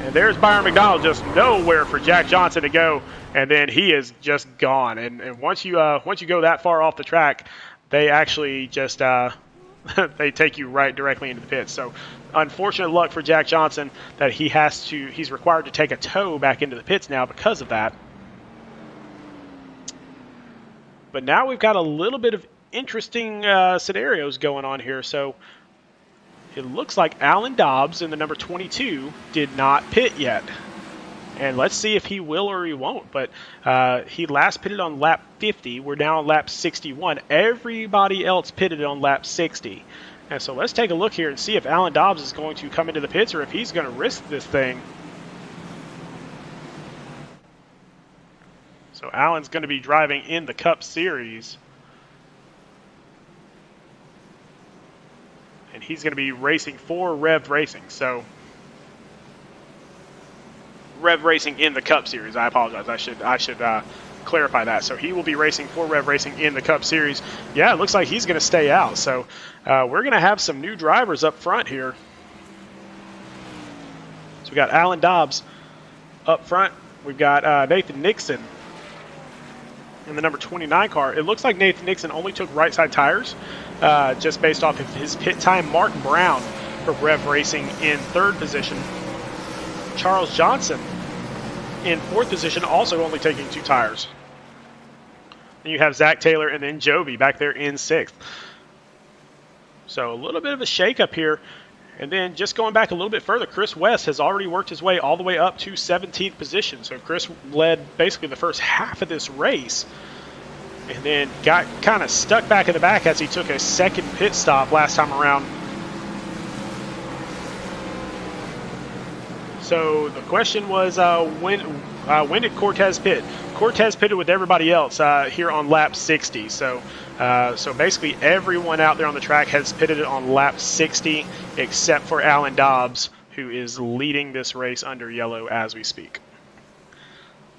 And there's Byron McDonald, just nowhere for Jack Johnson to go. And then he is just gone. And once you go that far off the track, they actually just they take you right directly into the pits. So unfortunate luck for Jack Johnson that he's required to take a tow back into the pits now because of that. But now we've got a little bit of interesting scenarios going on here. So it looks like Alan Dobbs in the number 22 did not pit yet. And let's see if he will or he won't. But he last pitted on lap 50. We're now on lap 61. Everybody else pitted on lap 60. And so let's take a look here and see if Alan Dobbs is going to come into the pits or if he's going to risk this thing. So Alan's going to be driving in the Cup Series. And he's going to be racing for Rev Racing. So Rev Racing in the Cup Series. I apologize. I should clarify that. So he will be racing for Rev Racing in the Cup Series. Yeah, it looks like he's going to stay out. So we're going to have some new drivers up front here. So we got Alan Dobbs up front. We've got Nathan Nixon in the number 29 car. It looks like Nathan Nixon only took right side tires just based off of his pit time. Mark Brown for Rev Racing in third position. Charles Johnson in fourth position, also only taking 2 tires. And you have Zach Taylor and then Joby back there in sixth. So a little bit of a shakeup here. And then just going back a little bit further, Chris West has already worked his way all the way up to 17th position. So Chris led basically the first half of this race and then got kind of stuck back in the back as he took a second pit stop last time around. So the question was, when did Cortez pit? Cortez pitted with everybody else here on lap 60. So basically everyone out there on the track has pitted on lap 60 except for Alan Dobbs, who is leading this race under yellow as we speak.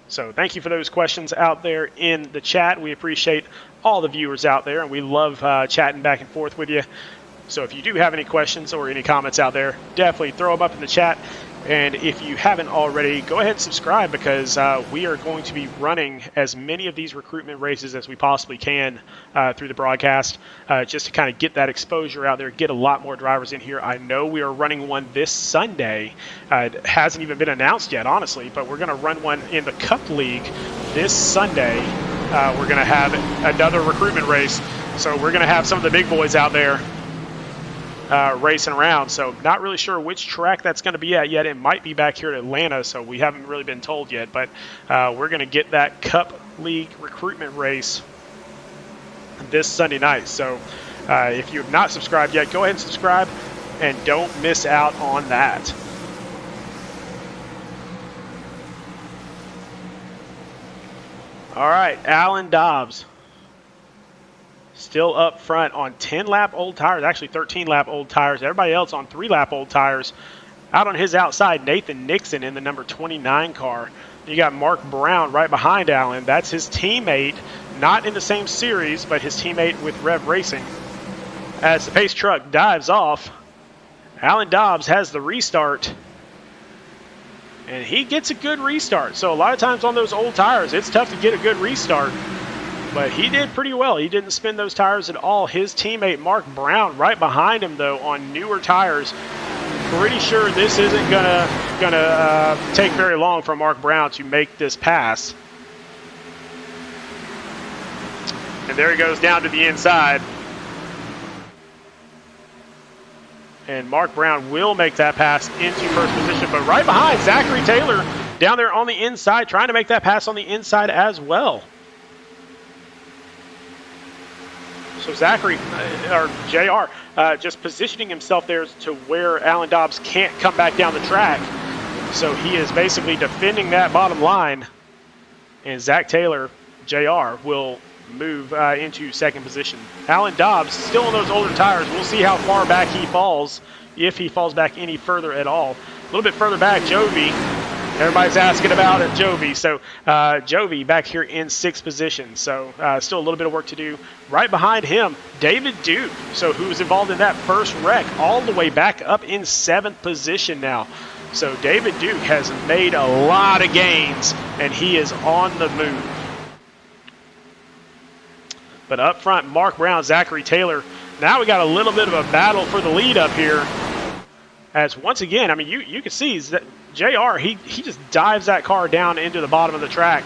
So thank you for those questions out there in the chat. We appreciate all the viewers out there, and we love chatting back and forth with you. So if you do have any questions or any comments out there, definitely throw them up in the chat. And if you haven't already, go ahead and subscribe because we are going to be running as many of these recruitment races as we possibly can through the broadcast just to kind of get that exposure out there, get a lot more drivers in here. I know we are running one this Sunday. It hasn't even been announced yet, honestly, but we're going to run one in the Cup League this Sunday. We're going to have another recruitment race, so we're going to have some of the big boys out there racing around. So not really sure which track that's going to be at yet. It might be back here at Atlanta, so we haven't really been told yet, but we're going to get that Cup League recruitment race this Sunday night. So if you have not subscribed yet, go ahead and subscribe and don't miss out on that. All right, Alan Dobbs still up front on 10-lap old tires, actually 13-lap old tires. Everybody else on 3-lap old tires. Out on his outside, Nathan Nixon in the number 29 car. You got Mark Brown right behind Alan. That's his teammate, not in the same series, but his teammate with Rev Racing. As the pace truck dives off, Alan Dobbs has the restart, and he gets a good restart. So a lot of times on those old tires, it's tough to get a good restart. But he did pretty well. He didn't spin those tires at all. His teammate Mark Brown right behind him, though, on newer tires. pretty sure this isn't gonna take very long for Mark Brown to make this pass. And there he goes down to the inside. And Mark Brown will make that pass into first position, but right behind Zachary Taylor down there on the inside, trying to make that pass on the inside as well. So Zachary, or JR, just positioning himself there to where Alan Dobbs can't come back down the track. So he is basically defending that bottom line. And Zach Taylor, JR, will move into second position. Alan Dobbs still on those older tires. We'll see how far back he falls, if he falls back any further at all. A little bit further back, Jovi. Everybody's asking about it, Jovi. So Jovi back here in sixth position. So still a little bit of work to do. Right behind him, David Duke. So who's involved in that first wreck, all the way back up in seventh position now. So David Duke has made a lot of gains, and he is on the move. But up front, Mark Brown, Zachary Taylor. Now we got a little bit of a battle for the lead up here. As once again, I mean, you can see that JR, he just dives that car down into the bottom of the track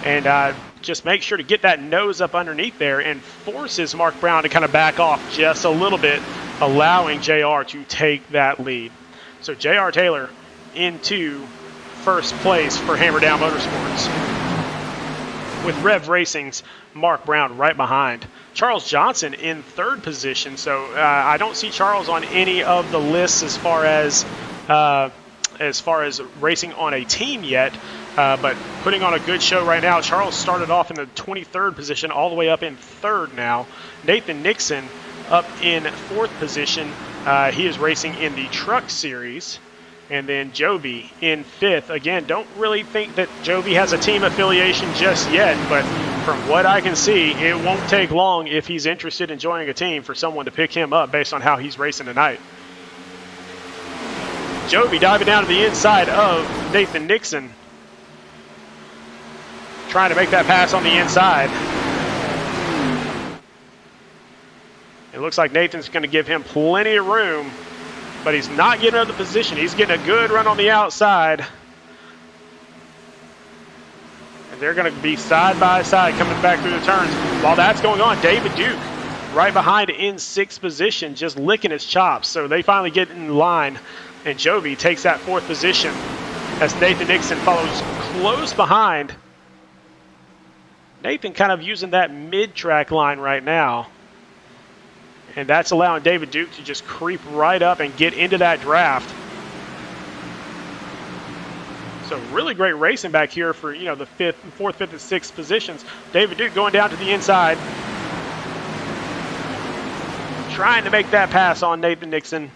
and just make sure to get that nose up underneath there and forces Mark Brown to kind of back off just a little bit, allowing JR to take that lead. So JR Taylor into first place for Hammerdown Motorsports, with Rev Racing's Mark Brown right behind. Charles Johnson in third position, so I don't see Charles on any of the lists as far as racing on a team yet, but putting on a good show right now. Charles started off in the 23rd position, all the way up in third now. Nathan Nixon up in fourth position. He is racing in the Truck Series. And then Joby in fifth. Again, don't really think that Joby has a team affiliation just yet, but from what I can see, it won't take long if he's interested in joining a team for someone to pick him up based on how he's racing tonight. Joby diving down to the inside of Nathan Nixon, trying to make that pass on the inside. It looks like Nathan's going to give him plenty of room, but he's not getting out of the position. He's getting a good run on the outside. And they're going to be side by side coming back through the turns. While that's going on, David Duke right behind in sixth position, just licking his chops. So they finally get in line, and Jovi takes that fourth position as Nathan Nixon follows close behind. Nathan kind of using that mid-track line right now. And that's allowing David Duke to just creep right up and get into that draft. So really great racing back here for, the fourth, fifth, and sixth positions. David Duke going down to the inside, trying to make that pass on Nathan Nixon.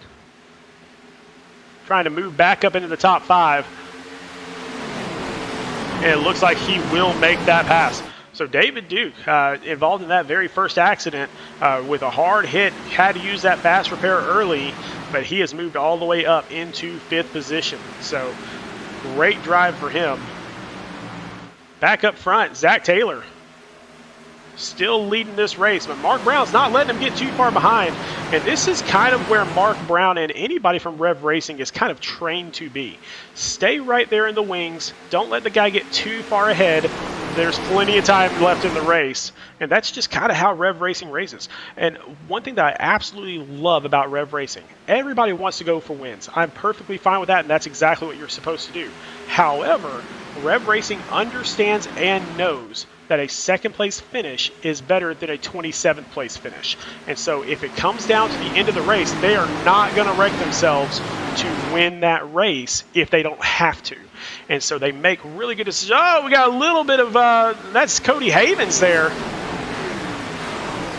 Trying to move back up into the top five. And it looks like he will make that pass. So David Duke, involved in that very first accident with a hard hit, had to use that fast repair early, but he has moved all the way up into fifth position. So great drive for him. Back up front, Zach Taylor still leading this race, but Mark Brown's not letting him get too far behind. And this is kind of where Mark Brown and anybody from Rev Racing is kind of trained to be. Stay right there in the wings. Don't let the guy get too far ahead. There's plenty of time left in the race. And that's just kind of how Rev Racing races. And one thing that I absolutely love about Rev Racing, everybody wants to go for wins. I'm perfectly fine with that, and that's exactly what you're supposed to do. However, Rev Racing understands and knows that a second place finish is better than a 27th place finish. And so if it comes down to the end of the race, they are not going to wreck themselves to win that race if they don't have to. And so they make really good decisions. Oh, we got a little bit of, that's Cody Havens there,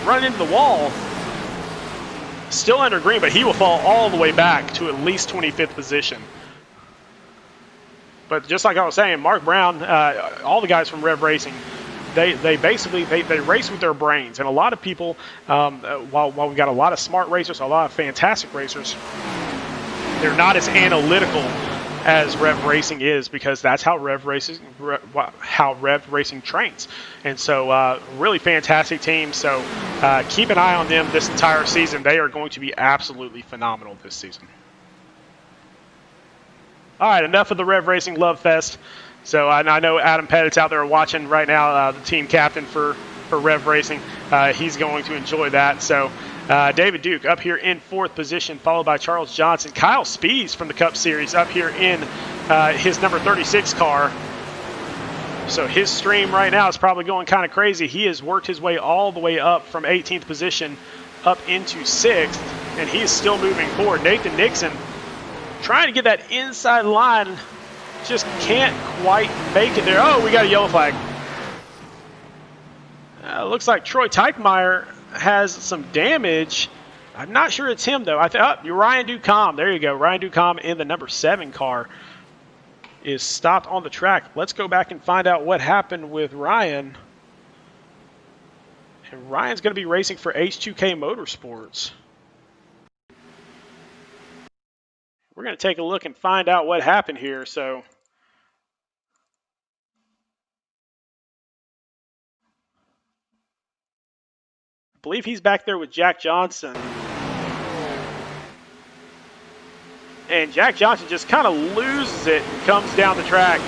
running into the wall. Still under green, but he will fall all the way back to at least 25th position. But just like I was saying, Mark Brown, all the guys from Rev Racing, they basically race with their brains. And a lot of people, while we've got a lot of smart racers, a lot of fantastic racers, they're not as analytical as Rev Racing is, because that's how Rev Racing trains. And so really fantastic team. So keep an eye on them this entire season. They are going to be absolutely phenomenal this season. All right, enough of the Rev Racing Love Fest. So I know Adam Pettit's out there watching right now, the team captain for Rev Racing. He's going to enjoy that. So David Duke up here in 4th position, followed by Charles Johnson. Kyle Spees from the Cup Series up here in his number 36 car. So his stream right now is probably going kind of crazy. He has worked his way all the way up from 18th position up into 6th, and he is still moving forward. Nathan Nixon trying to get that inside line, just can't quite make it there. Oh, we got a yellow flag. Looks like Troy Teichmeier has some damage. I'm not sure it's him, though. You're Ryan Ducombe. There you go. Ryan Ducombe in the number 7 car is stopped on the track. Let's go back and find out what happened with Ryan. And Ryan's going to be racing for H2K Motorsports. We're going to take a look and find out what happened here. So I believe he's back there with Jack Johnson. And Jack Johnson just kind of loses it and comes down the track.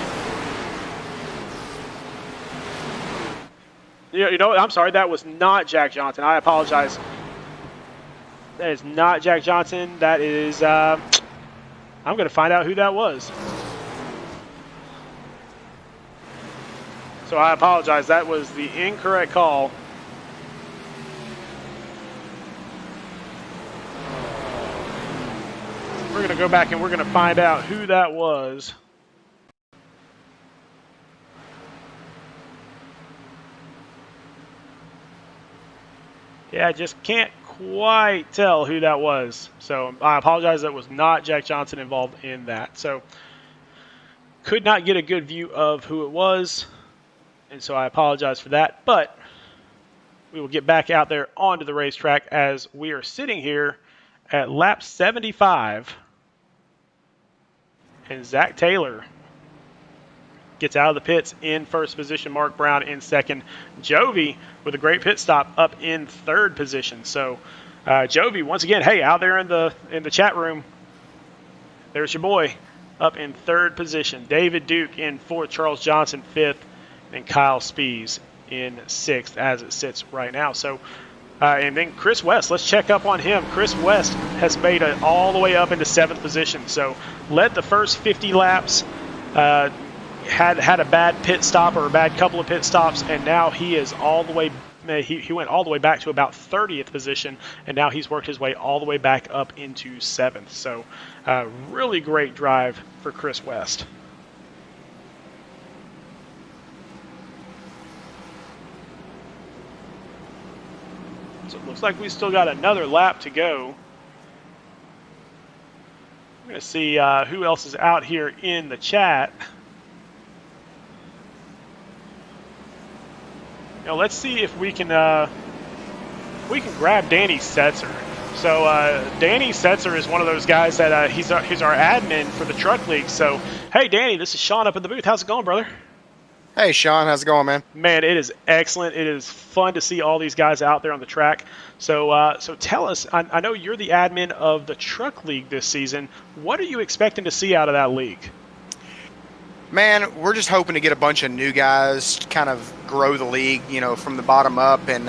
You know, I'm sorry, that was not Jack Johnson. I apologize. That is not Jack Johnson. That is, I'm going to find out who that was. So I apologize. That was the incorrect call. We're going to go back and we're going to find out who that was. Yeah, I just can't quite tell who that was. So I apologize. That was not Jack Johnson involved in that. So could not get a good view of who it was. And so I apologize for that. But we will get back out there onto the racetrack as we are sitting here at lap 75. And Zach Taylor gets out of the pits in first position. Mark Brown in second. Jovi with a great pit stop up in third position. So Jovi, once again, hey, out there in the chat room, there's your boy up in third position. David Duke in fourth. Charles Johnson fifth. And Kyle Spees in sixth as it sits right now. So and then Chris West, let's check up on him. Chris West has made it all the way up into seventh position. So led the first 50 laps, had a bad pit stop or a bad couple of pit stops, and now he is all the way. He went all the way back to about 30th position, and now he's worked his way all the way back up into seventh. So really great drive for Chris West. So it looks like we still got another lap to go. I'm going to see who else is out here in the chat. Now let's see if we can grab Danny Setzer. So Danny Setzer is one of those guys that he's our admin for the Truck League. So hey Danny, this is Sean up in the booth. How's it going, brother? Hey, Sean. How's it going, man? Man, it is excellent. It is fun to see all these guys out there on the track. So so tell us, I know you're the admin of the Truck League this season. What are you expecting to see out of that league? Man, we're just hoping to get a bunch of new guys to kind of grow the league, you know, from the bottom up and,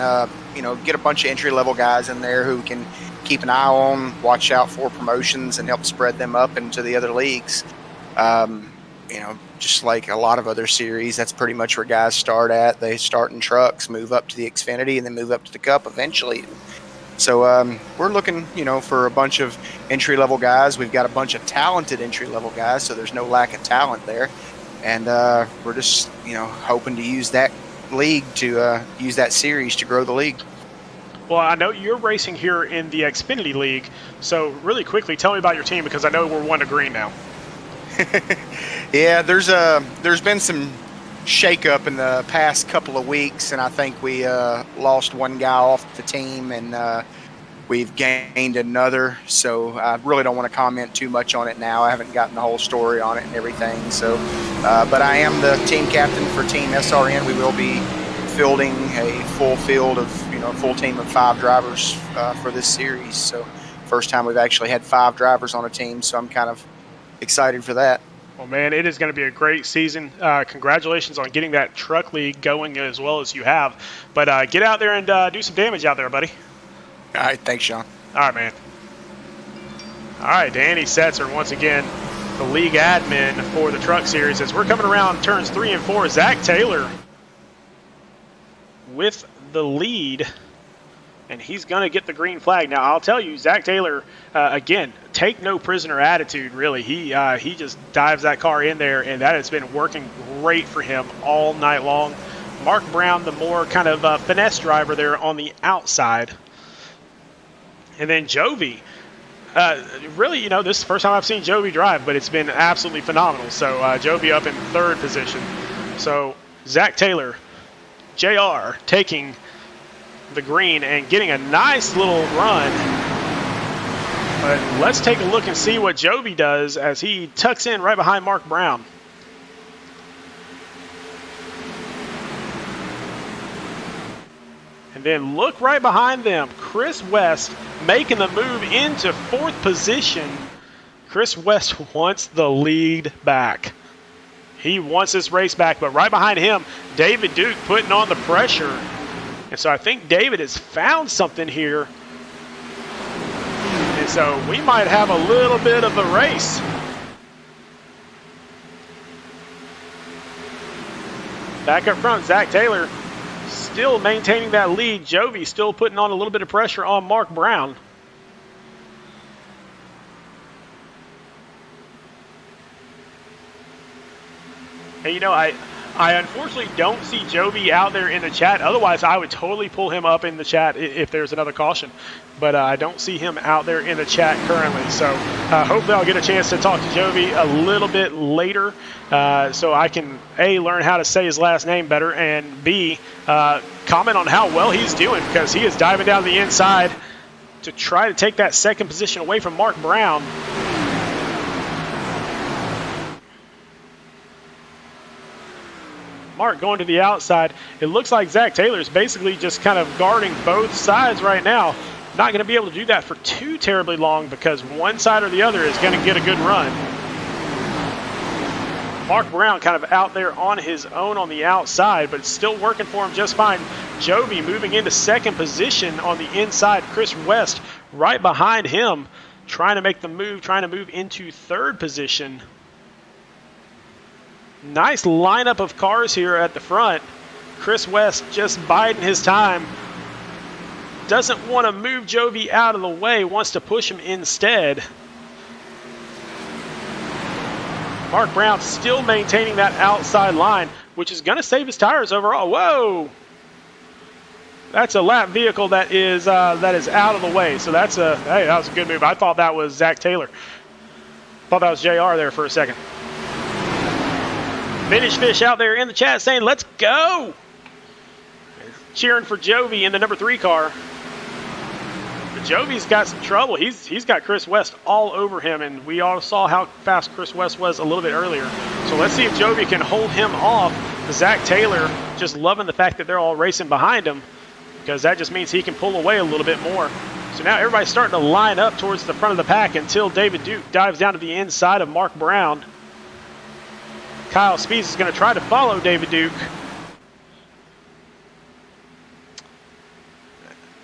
you know, get a bunch of entry-level guys in there who can keep an eye on, watch out for promotions, and help spread them up into the other leagues. You know, just like a lot of other series, that's pretty much where guys start at. They start in trucks, move up to the Xfinity, and then move up to the Cup eventually. So we're looking, you know, for a bunch of entry-level guys. We've got a bunch of talented entry-level guys, so there's no lack of talent there. And we're just, you know, hoping to use that league to use that series to grow the league. Well, I know you're racing here in the Xfinity League. So really quickly, tell me about your team because I know we're 1 to green now. Yeah, there's been some shakeup in the past couple of weeks, and I think we lost one guy off the team, and we've gained another. So I really don't want to comment too much on it now. I haven't gotten the whole story on it and everything. So, but I am the team captain for Team SRN. We will be fielding a full field of, you know, a full team of 5 drivers for this series. So first time we've actually had 5 drivers on a team. So I'm kind of excited for that. Well, man, it is going to be a great season. Congratulations on getting that truck league going as well as you have. But get out there and do some damage out there, buddy. All right, thanks, Sean. All right, man. All right, Danny Setzer, once again, the league admin for the truck series. As we're coming around turns 3 and 4, Zach Taylor with the lead, and he's going to get the green flag. Now, I'll tell you, Zach Taylor, again, take no prisoner attitude, really. He just dives that car in there, and that has been working great for him all night long. Mark Brown, the more kind of finesse driver there on the outside. And then Jovi, really, this is the first time I've seen Jovi drive, but it's been absolutely phenomenal. So Jovi up in 3rd position. So Zach Taylor, JR, taking the green and getting a nice little run. But let's take a look and see what Jovi does as he tucks in right behind Mark Brown. And then look right behind them, Chris West making the move into 4th position. Chris West wants the lead back. He wants this race back, but right behind him, David Duke putting on the pressure. And so I think David has found something here. And so we might have a little bit of a race. Back up front, Zach Taylor still maintaining that lead. Jovi still putting on a little bit of pressure on Mark Brown. And I unfortunately don't see Jovi out there in the chat. Otherwise, I would totally pull him up in the chat if there's another caution. But I don't see him out there in the chat currently. So hopefully I'll get a chance to talk to Jovi a little bit later so I can, A, learn how to say his last name better, and B, comment on how well he's doing, because he is diving down the inside to try to take that 2nd position away from Mark Brown. Mark going to the outside. It looks like Zach Taylor's basically just kind of guarding both sides right now. Not going to be able to do that for too terribly long because one side or the other is going to get a good run. Mark Brown kind of out there on his own on the outside, but it's still working for him just fine. Jovi moving into 2nd position on the inside. Chris West right behind him, trying to make the move, trying to move into 3rd position. Nice lineup of cars here at the front. Chris West just biding his time. Doesn't want to move Jovi out of the way, wants to push him instead. Mark Brown still maintaining that outside line, which is going to save his tires overall. Whoa! That's a lap vehicle that is out of the way. So hey, that was a good move. I thought that was Zach Taylor. Thought that was JR there for a second. Vintage Fish out there in the chat saying, let's go! Cheering for Jovi in the number 3 car. But Jovi's got some trouble. He's got Chris West all over him, and we all saw how fast Chris West was a little bit earlier. So let's see if Jovi can hold him off. Zach Taylor just loving the fact that they're all racing behind him, because that just means he can pull away a little bit more. So now everybody's starting to line up towards the front of the pack until David Duke dives down to the inside of Mark Brown. Kyle Spees is going to try to follow David Duke.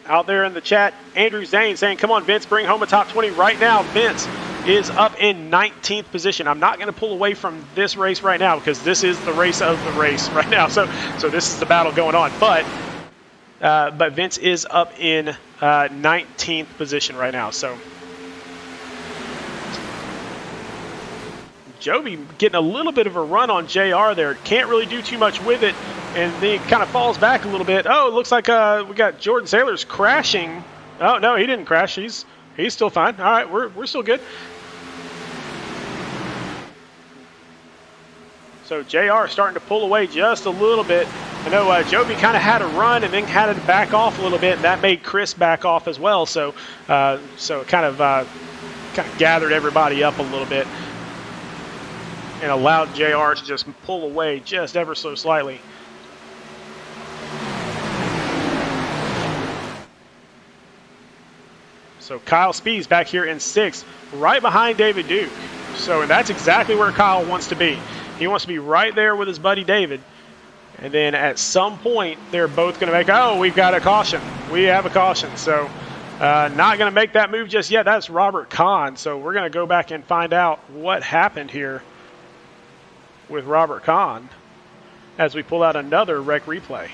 Out there in the chat, Andrew Zane saying, come on, Vince, bring home a top 20 right now. Vince is up in 19th position. I'm not going to pull away from this race right now because this is the race of the race right now. So this is the battle going on. But Vince is up in 19th position right now. So Jovi getting a little bit of a run on JR there. Can't really do too much with it. And then he kind of falls back a little bit. Oh, it looks like we got Jordan Sailors crashing. Oh, no, he didn't crash. He's still fine. All right, we're still good. So JR starting to pull away just a little bit. I know Jovi kind of had a run and then had to back off a little bit. And that made Chris back off as well. So it kind of gathered everybody up a little bit and allowed JR to just pull away just ever so slightly. So Kyle Spees back here in 6th, right behind David Duke. So, and that's exactly where Kyle wants to be. He wants to be right there with his buddy David. And then at some point, they're both going to make, oh, we've got a caution. We have a caution. So, not going to make that move just yet. That's Robert Kahn. So, we're going to go back and find out what happened here with Robert Kahn as we pull out another rec replay.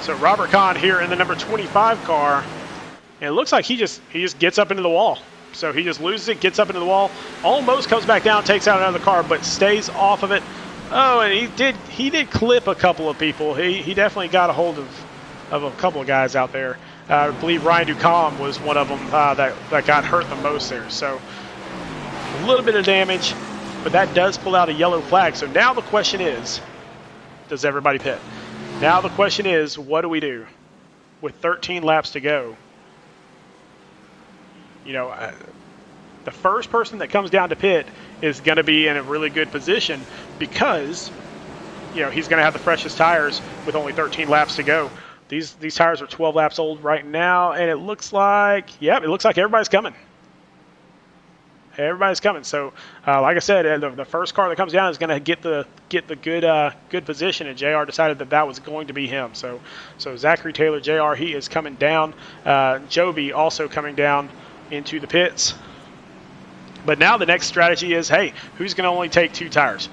So Robert Kahn here in the number 25 car, and it looks like he just gets up into the wall. So he just loses it, gets up into the wall, almost comes back down, takes out another car, but stays off of it. Oh, and he did clip a couple of people. He definitely got a hold of a couple of guys out there. I believe Ryan Ducombe was one of them that got hurt the most there. So a little bit of damage, but that does pull out a yellow flag. So now the question is, does everybody pit? Now the question is, what do we do with 13 laps to go? You know, the first person that comes down to pit is going to be in a really good position because, you know, he's going to have the freshest tires with only 13 laps to go. These tires are 12 laps old right now, and it looks like, yeah, it looks like everybody's coming. Everybody's coming. So, like I said, the first car that comes down is going to get the good position, and JR decided that was going to be him. So Zachary Taylor, JR, he is coming down. Joby also coming down into the pits. But now the next strategy is, hey, who's going to only take 2 tires?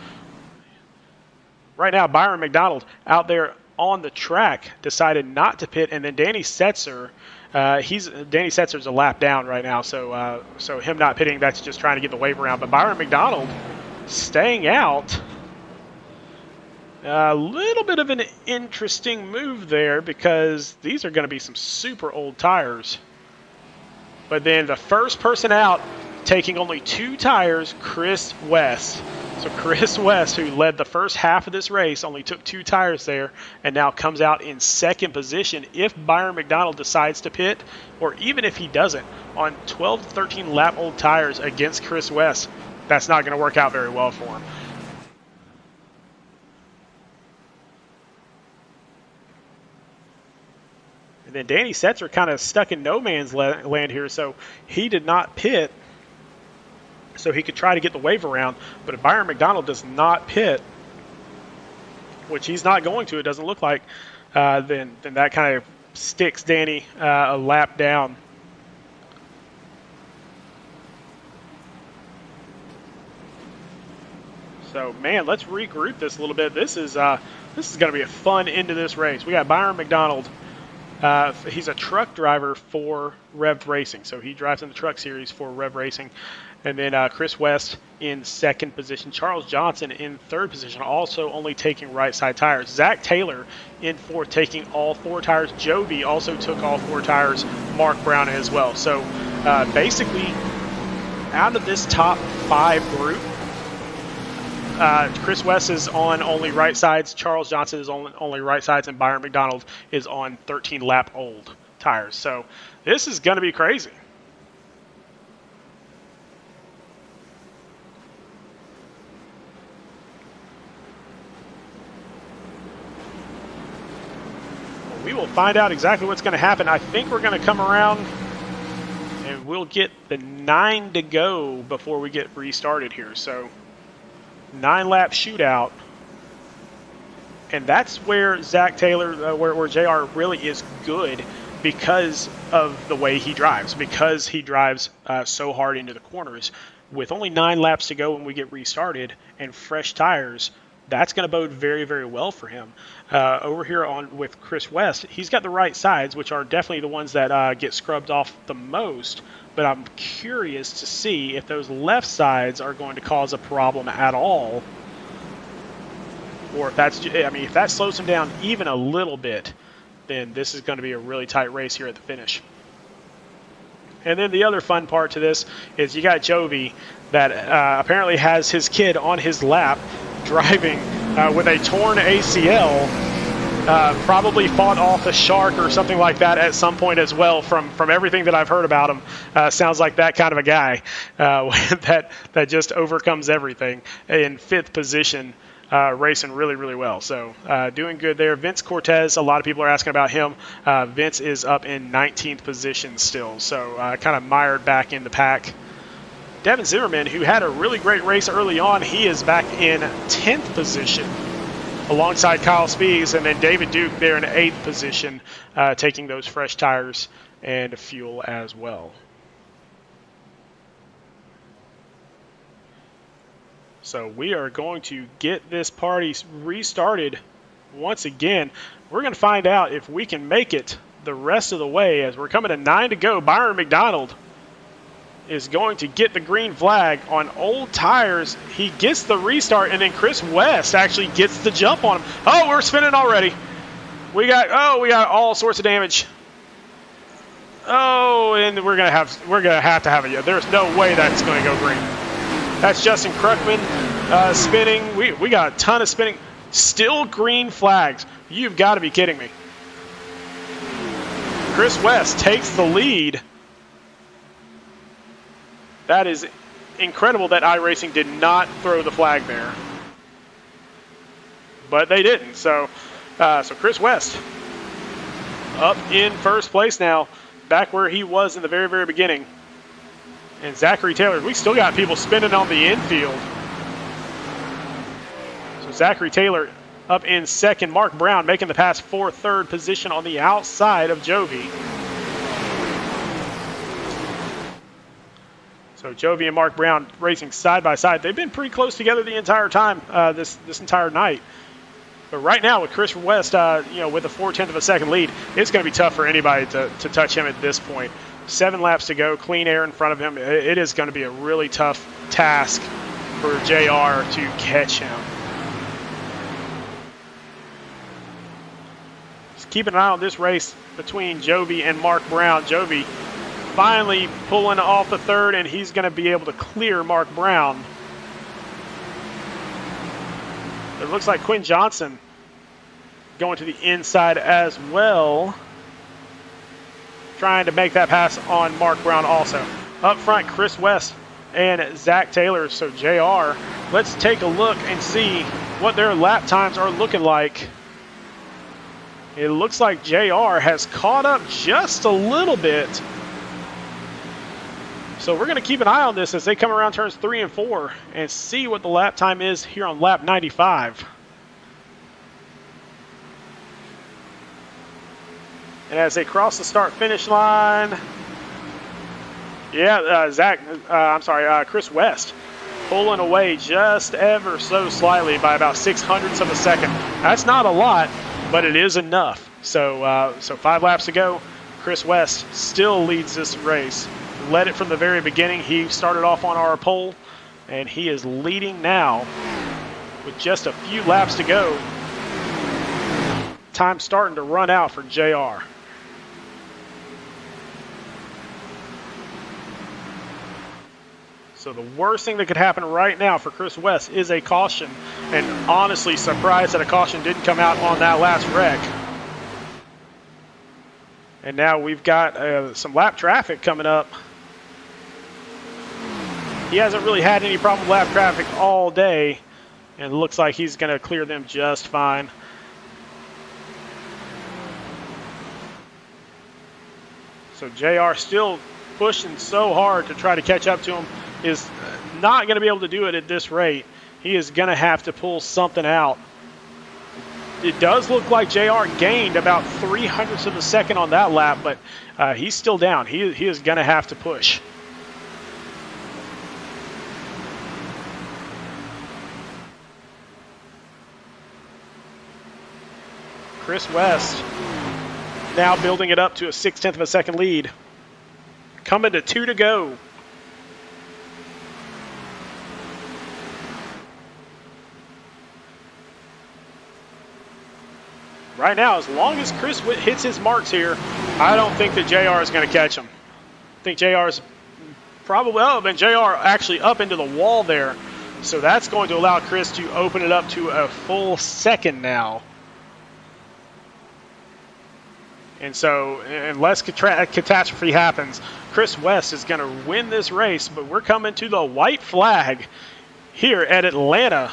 Right now, Byron McDonald out there on the track decided not to pit, and then Danny Setzer. Danny Setzer's a lap down right now, so him not pitting, that's just trying to get the wave around. But Byron McDonald staying out. A little bit of an interesting move there because these are going to be some super old tires. But then the first person out taking only 2 tires, Chris West. So Chris West, who led the first half of this race, only took 2 tires there and now comes out in second position if Byron McDonald decides to pit, or even if he doesn't. On 12 to 13 lap old tires against Chris West, that's not going to work out very well for him. And then Danny Setzer kind of stuck in no man's land here, so he did not pit so he could try to get the wave around. But if Byron McDonald does not pit, which he's not going to, it doesn't look like, then that kind of sticks Danny a lap down. So, man, let's regroup this a little bit. This is going to be a fun end to this race. We got Byron McDonald. He's a truck driver for Rev Racing, so he drives in the truck series for Rev Racing. And then Chris West in second position. Charles Johnson in third position, also only taking right side tires. Zach Taylor in fourth, taking all 4 tires. Joby also took all 4 tires. Mark Brown as well. So basically, out of this top 5 group, Chris West is on only right sides. Charles Johnson is on only right sides, and Byron McDonald is on 13 lap old tires. So this is going to be crazy. We will find out exactly what's going to happen. I think we're going to come around and we'll get the 9 to go before we get restarted here. So 9-lap shootout. And that's where Zach Taylor, where JR really is good because of the way he drives, because he drives so hard into the corners. With only 9 laps to go when we get restarted and fresh tires, that's going to bode very, very well for him. Over here with Chris West, he's got the right sides, which are definitely the ones that get scrubbed off the most. But I'm curious to see if those left sides are going to cause a problem at all. Or if if that slows him down even a little bit, then this is going to be a really tight race here at the finish. And then the other fun part to this is you got Joby that apparently has his kid on his lap driving with a torn ACL Probably fought off a shark or something like that at some point as well. From everything that I've heard about him, sounds like that kind of a guy that just overcomes everything. In 5th position, racing really, really well. So doing good there. Vince Cortez, a lot of people are asking about him. Vince is up in 19th position still, so kind of mired back in the pack. Devin Zimmerman, who had a really great race early on, he is back in 10th position alongside Kyle Spees, and then David Duke there in 8th position, taking those fresh tires and fuel as well. So we are going to get this party restarted once again. We're going to find out if we can make it the rest of the way as we're coming to 9 to go. Byron McDonald is going to get the green flag on old tires. He gets the restart, and then Chris West actually gets the jump on him. Oh, we're spinning already. We got all sorts of damage. Oh, and we're gonna have to have it. There's no way that's going to go green. That's Justin Kruckmann spinning. We got a ton of spinning. Still green flags. You've got to be kidding me. Chris West takes the lead. That is incredible that iRacing did not throw the flag there. But they didn't. So Chris West up in first place now, back where he was in the very, very beginning. And Zachary Taylor, we still got people spinning on the infield. So Zachary Taylor up in second. Mark Brown making the pass for 3rd position on the outside of Jovi. So Jovi and Mark Brown racing side by side. They've been pretty close together the entire time, this entire night. But right now with Chris West, with a 4/10 of a second lead, it's going to be tough for anybody to touch him at this point. 7 laps to go, clean air in front of him. It is going to be a really tough task for JR to catch him. Just keep an eye on this race between Jovi and Mark Brown. Jovi finally pulling off the 3rd, and he's going to be able to clear Mark Brown. It looks like Quinn Johnson going to the inside as well, trying to make that pass on Mark Brown also. Up front, Chris West and Zach Taylor. So JR, let's take a look and see what their lap times are looking like. It looks like JR has caught up just a little bit. So we're going to keep an eye on this as they come around turns 3 and 4 and see what the lap time is here on lap 95. And as they cross the start-finish line, Chris West pulling away just ever so slightly by about 0.06 of a second. That's not a lot, but it is enough. So 5 laps to go. Chris West still leads this race. Led it from the very beginning. He started off on our pole, and he is leading now with just a few laps to go. Time starting to run out for JR. So the worst thing that could happen right now for Chris West is a caution, and honestly surprised that a caution didn't come out on that last wreck. And now we've got some lap traffic coming up. He hasn't really had any problem with lap traffic all day, and it looks like he's going to clear them just fine. So JR still pushing so hard to try to catch up to him, is not going to be able to do it at this rate. He is going to have to pull something out. It does look like JR gained about 0.03 of a second on that lap, but he's still down. He is going to have to push. Chris West now building it up to a 0.6 of a second lead. Coming to 2 to go. Right now, as long as Chris hits his marks here, I don't think that JR is going to catch him. I think JR is probably, and JR actually up into the wall there. So that's going to allow Chris to open it up to a full second now. And so unless catastrophe happens, Chris West is going to win this race, but we're coming to the white flag here at Atlanta.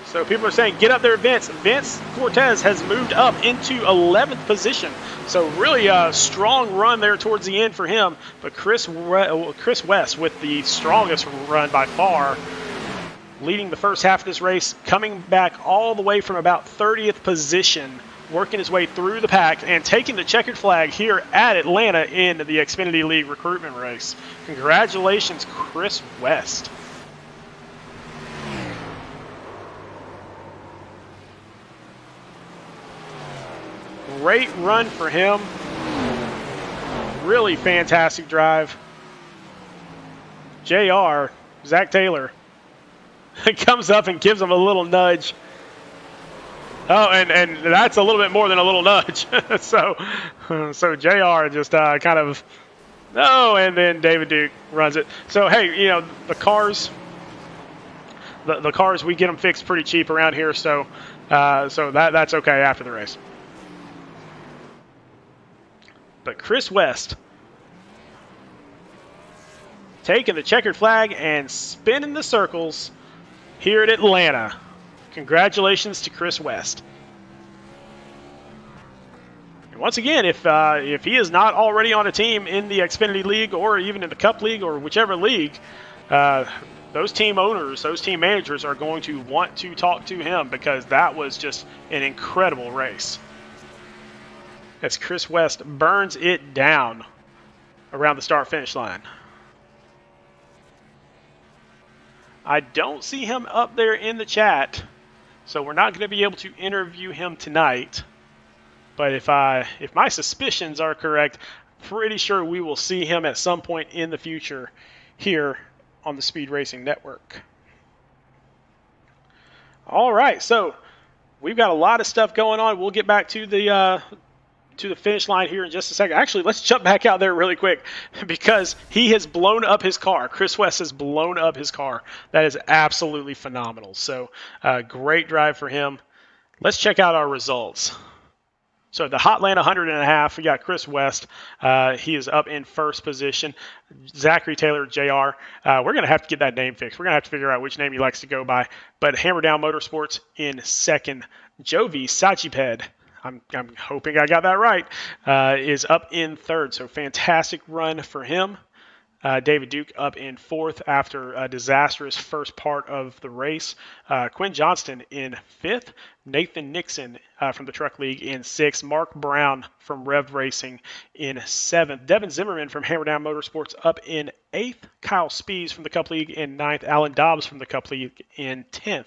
So people are saying, get up there, Vince. Vince Cortez has moved up into 11th position. So really a strong run there towards the end for him. But Chris West with the strongest run by far, leading the first half of this race, coming back all the way from about 30th position, working his way through the pack and taking the checkered flag here at Atlanta in the Xfinity League recruitment race. Congratulations, Chris West. Great run for him. Really fantastic drive. JR, Zach Taylor, comes up and gives him a little nudge. Oh, and that's a little bit more than a little nudge. so JR just kind of, and then David Duke runs it. So, hey, you know, the cars, we get them fixed pretty cheap around here, so that's okay after the race. But Chris West taking the checkered flag and spinning the circles here at Atlanta. Congratulations to Chris West. And once again, if he is not already on a team in the Xfinity League or even in the Cup League or whichever league, those team owners, those team managers are going to want to talk to him because that was just an incredible race. As Chris West burns it down around the start-finish line. I don't see him up there in the chat, so we're not going to be able to interview him tonight. But if my suspicions are correct, pretty sure we will see him at some point in the future here on the Speed Racing Network. All right, so we've got a lot of stuff going on. We'll get back to the finish line here in just a second. Actually, let's jump back out there really quick because he has blown up his car. Chris West has blown up his car. That is absolutely phenomenal. So great drive for him. Let's check out our results. So the Hotlanta 100.5, we got Chris West. He is up in first position. Zachary Taylor, JR. We're going to have to get that name fixed. We're going to have to figure out which name he likes to go by. But Hammerdown Motorsports in second. Jovi Sachiped, I'm hoping I got that right, is up in third. So fantastic run for him. David Duke up in fourth after a disastrous first part of the race. Quinn Johnston in fifth. Nathan Nixon from the Truck League in sixth. Mark Brown from Rev Racing in seventh. Devin Zimmerman from Hammerdown Motorsports up in eighth. Kyle Spees from the Cup League in ninth. Alan Dobbs from the Cup League in 10th.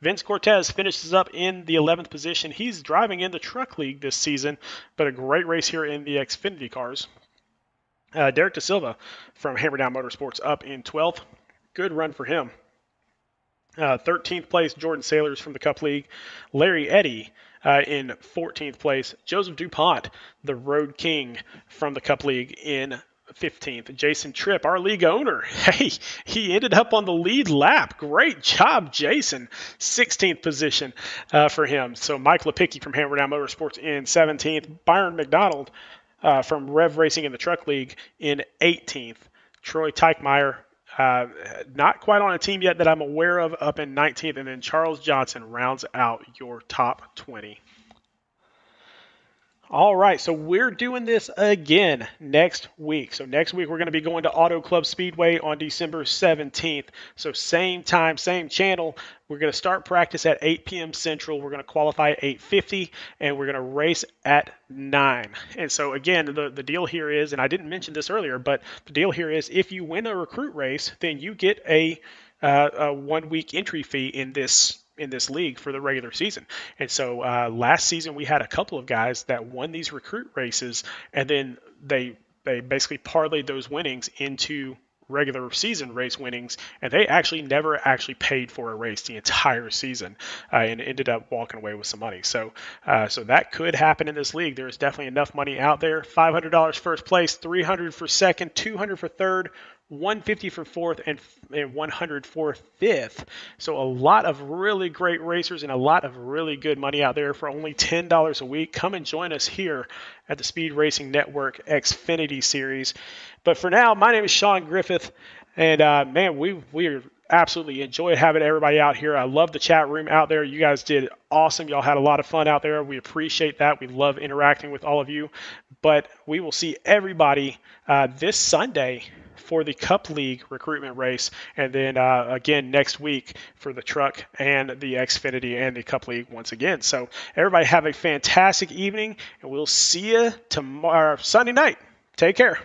Vince Cortez finishes up in the 11th position. He's driving in the Truck League this season, but a great race here in the Xfinity cars. Derek Dasilva from Hammerdown Motorsports up in 12th. Good run for him. 13th place, Jordan Sailors from the Cup League. Larry Eddy in 14th place. Joseph Dupont, the Road King from the Cup League in 15th. Jason Tripp, our league owner. Hey, he ended up on the lead lap. Great job, Jason. 16th position for him. So Mike Lepicki from Hammerdown Motorsports in 17th. Byron McDonald from Rev Racing in the Truck League in 18th. Troy Teichmeier, not quite on a team yet that I'm aware of, up in 19th. And then Charles Johnson rounds out your top 20. All right, so we're doing this again next week. So next week we're going to be going to Auto Club Speedway on December 17th. So same time, same channel. We're going to start practice at 8 p.m. Central. We're going to qualify at 8:50, and we're going to race at 9. And so again, the deal here is, and I didn't mention this earlier, but the deal here is if you win a recruit race, then you get a 1-week entry fee in this league for the regular season. And so last season we had a couple of guys that won these recruit races, and then they basically parlayed those winnings into regular season race winnings, and they actually never actually paid for a race the entire season and ended up walking away with some money. So that could happen in this league. There's definitely enough money out there. $500 first place, $300 for second, $200 for third, 150 for fourth, and 100 for fifth. So a lot of really great racers and a lot of really good money out there for only $10 a week. Come and join us here at the Speed Racing Network Xfinity Series. But for now, my name is Sean Griffith, and man, we absolutely enjoyed having everybody out here. I love the chat room out there. You guys did awesome. Y'all had a lot of fun out there. We appreciate that. We love interacting with all of you. But we will see everybody this Sunday for the Cup League recruitment race, and then again next week for the truck and the Xfinity and the Cup League once again. So everybody have a fantastic evening, and we'll see you tomorrow, Sunday night. Take care.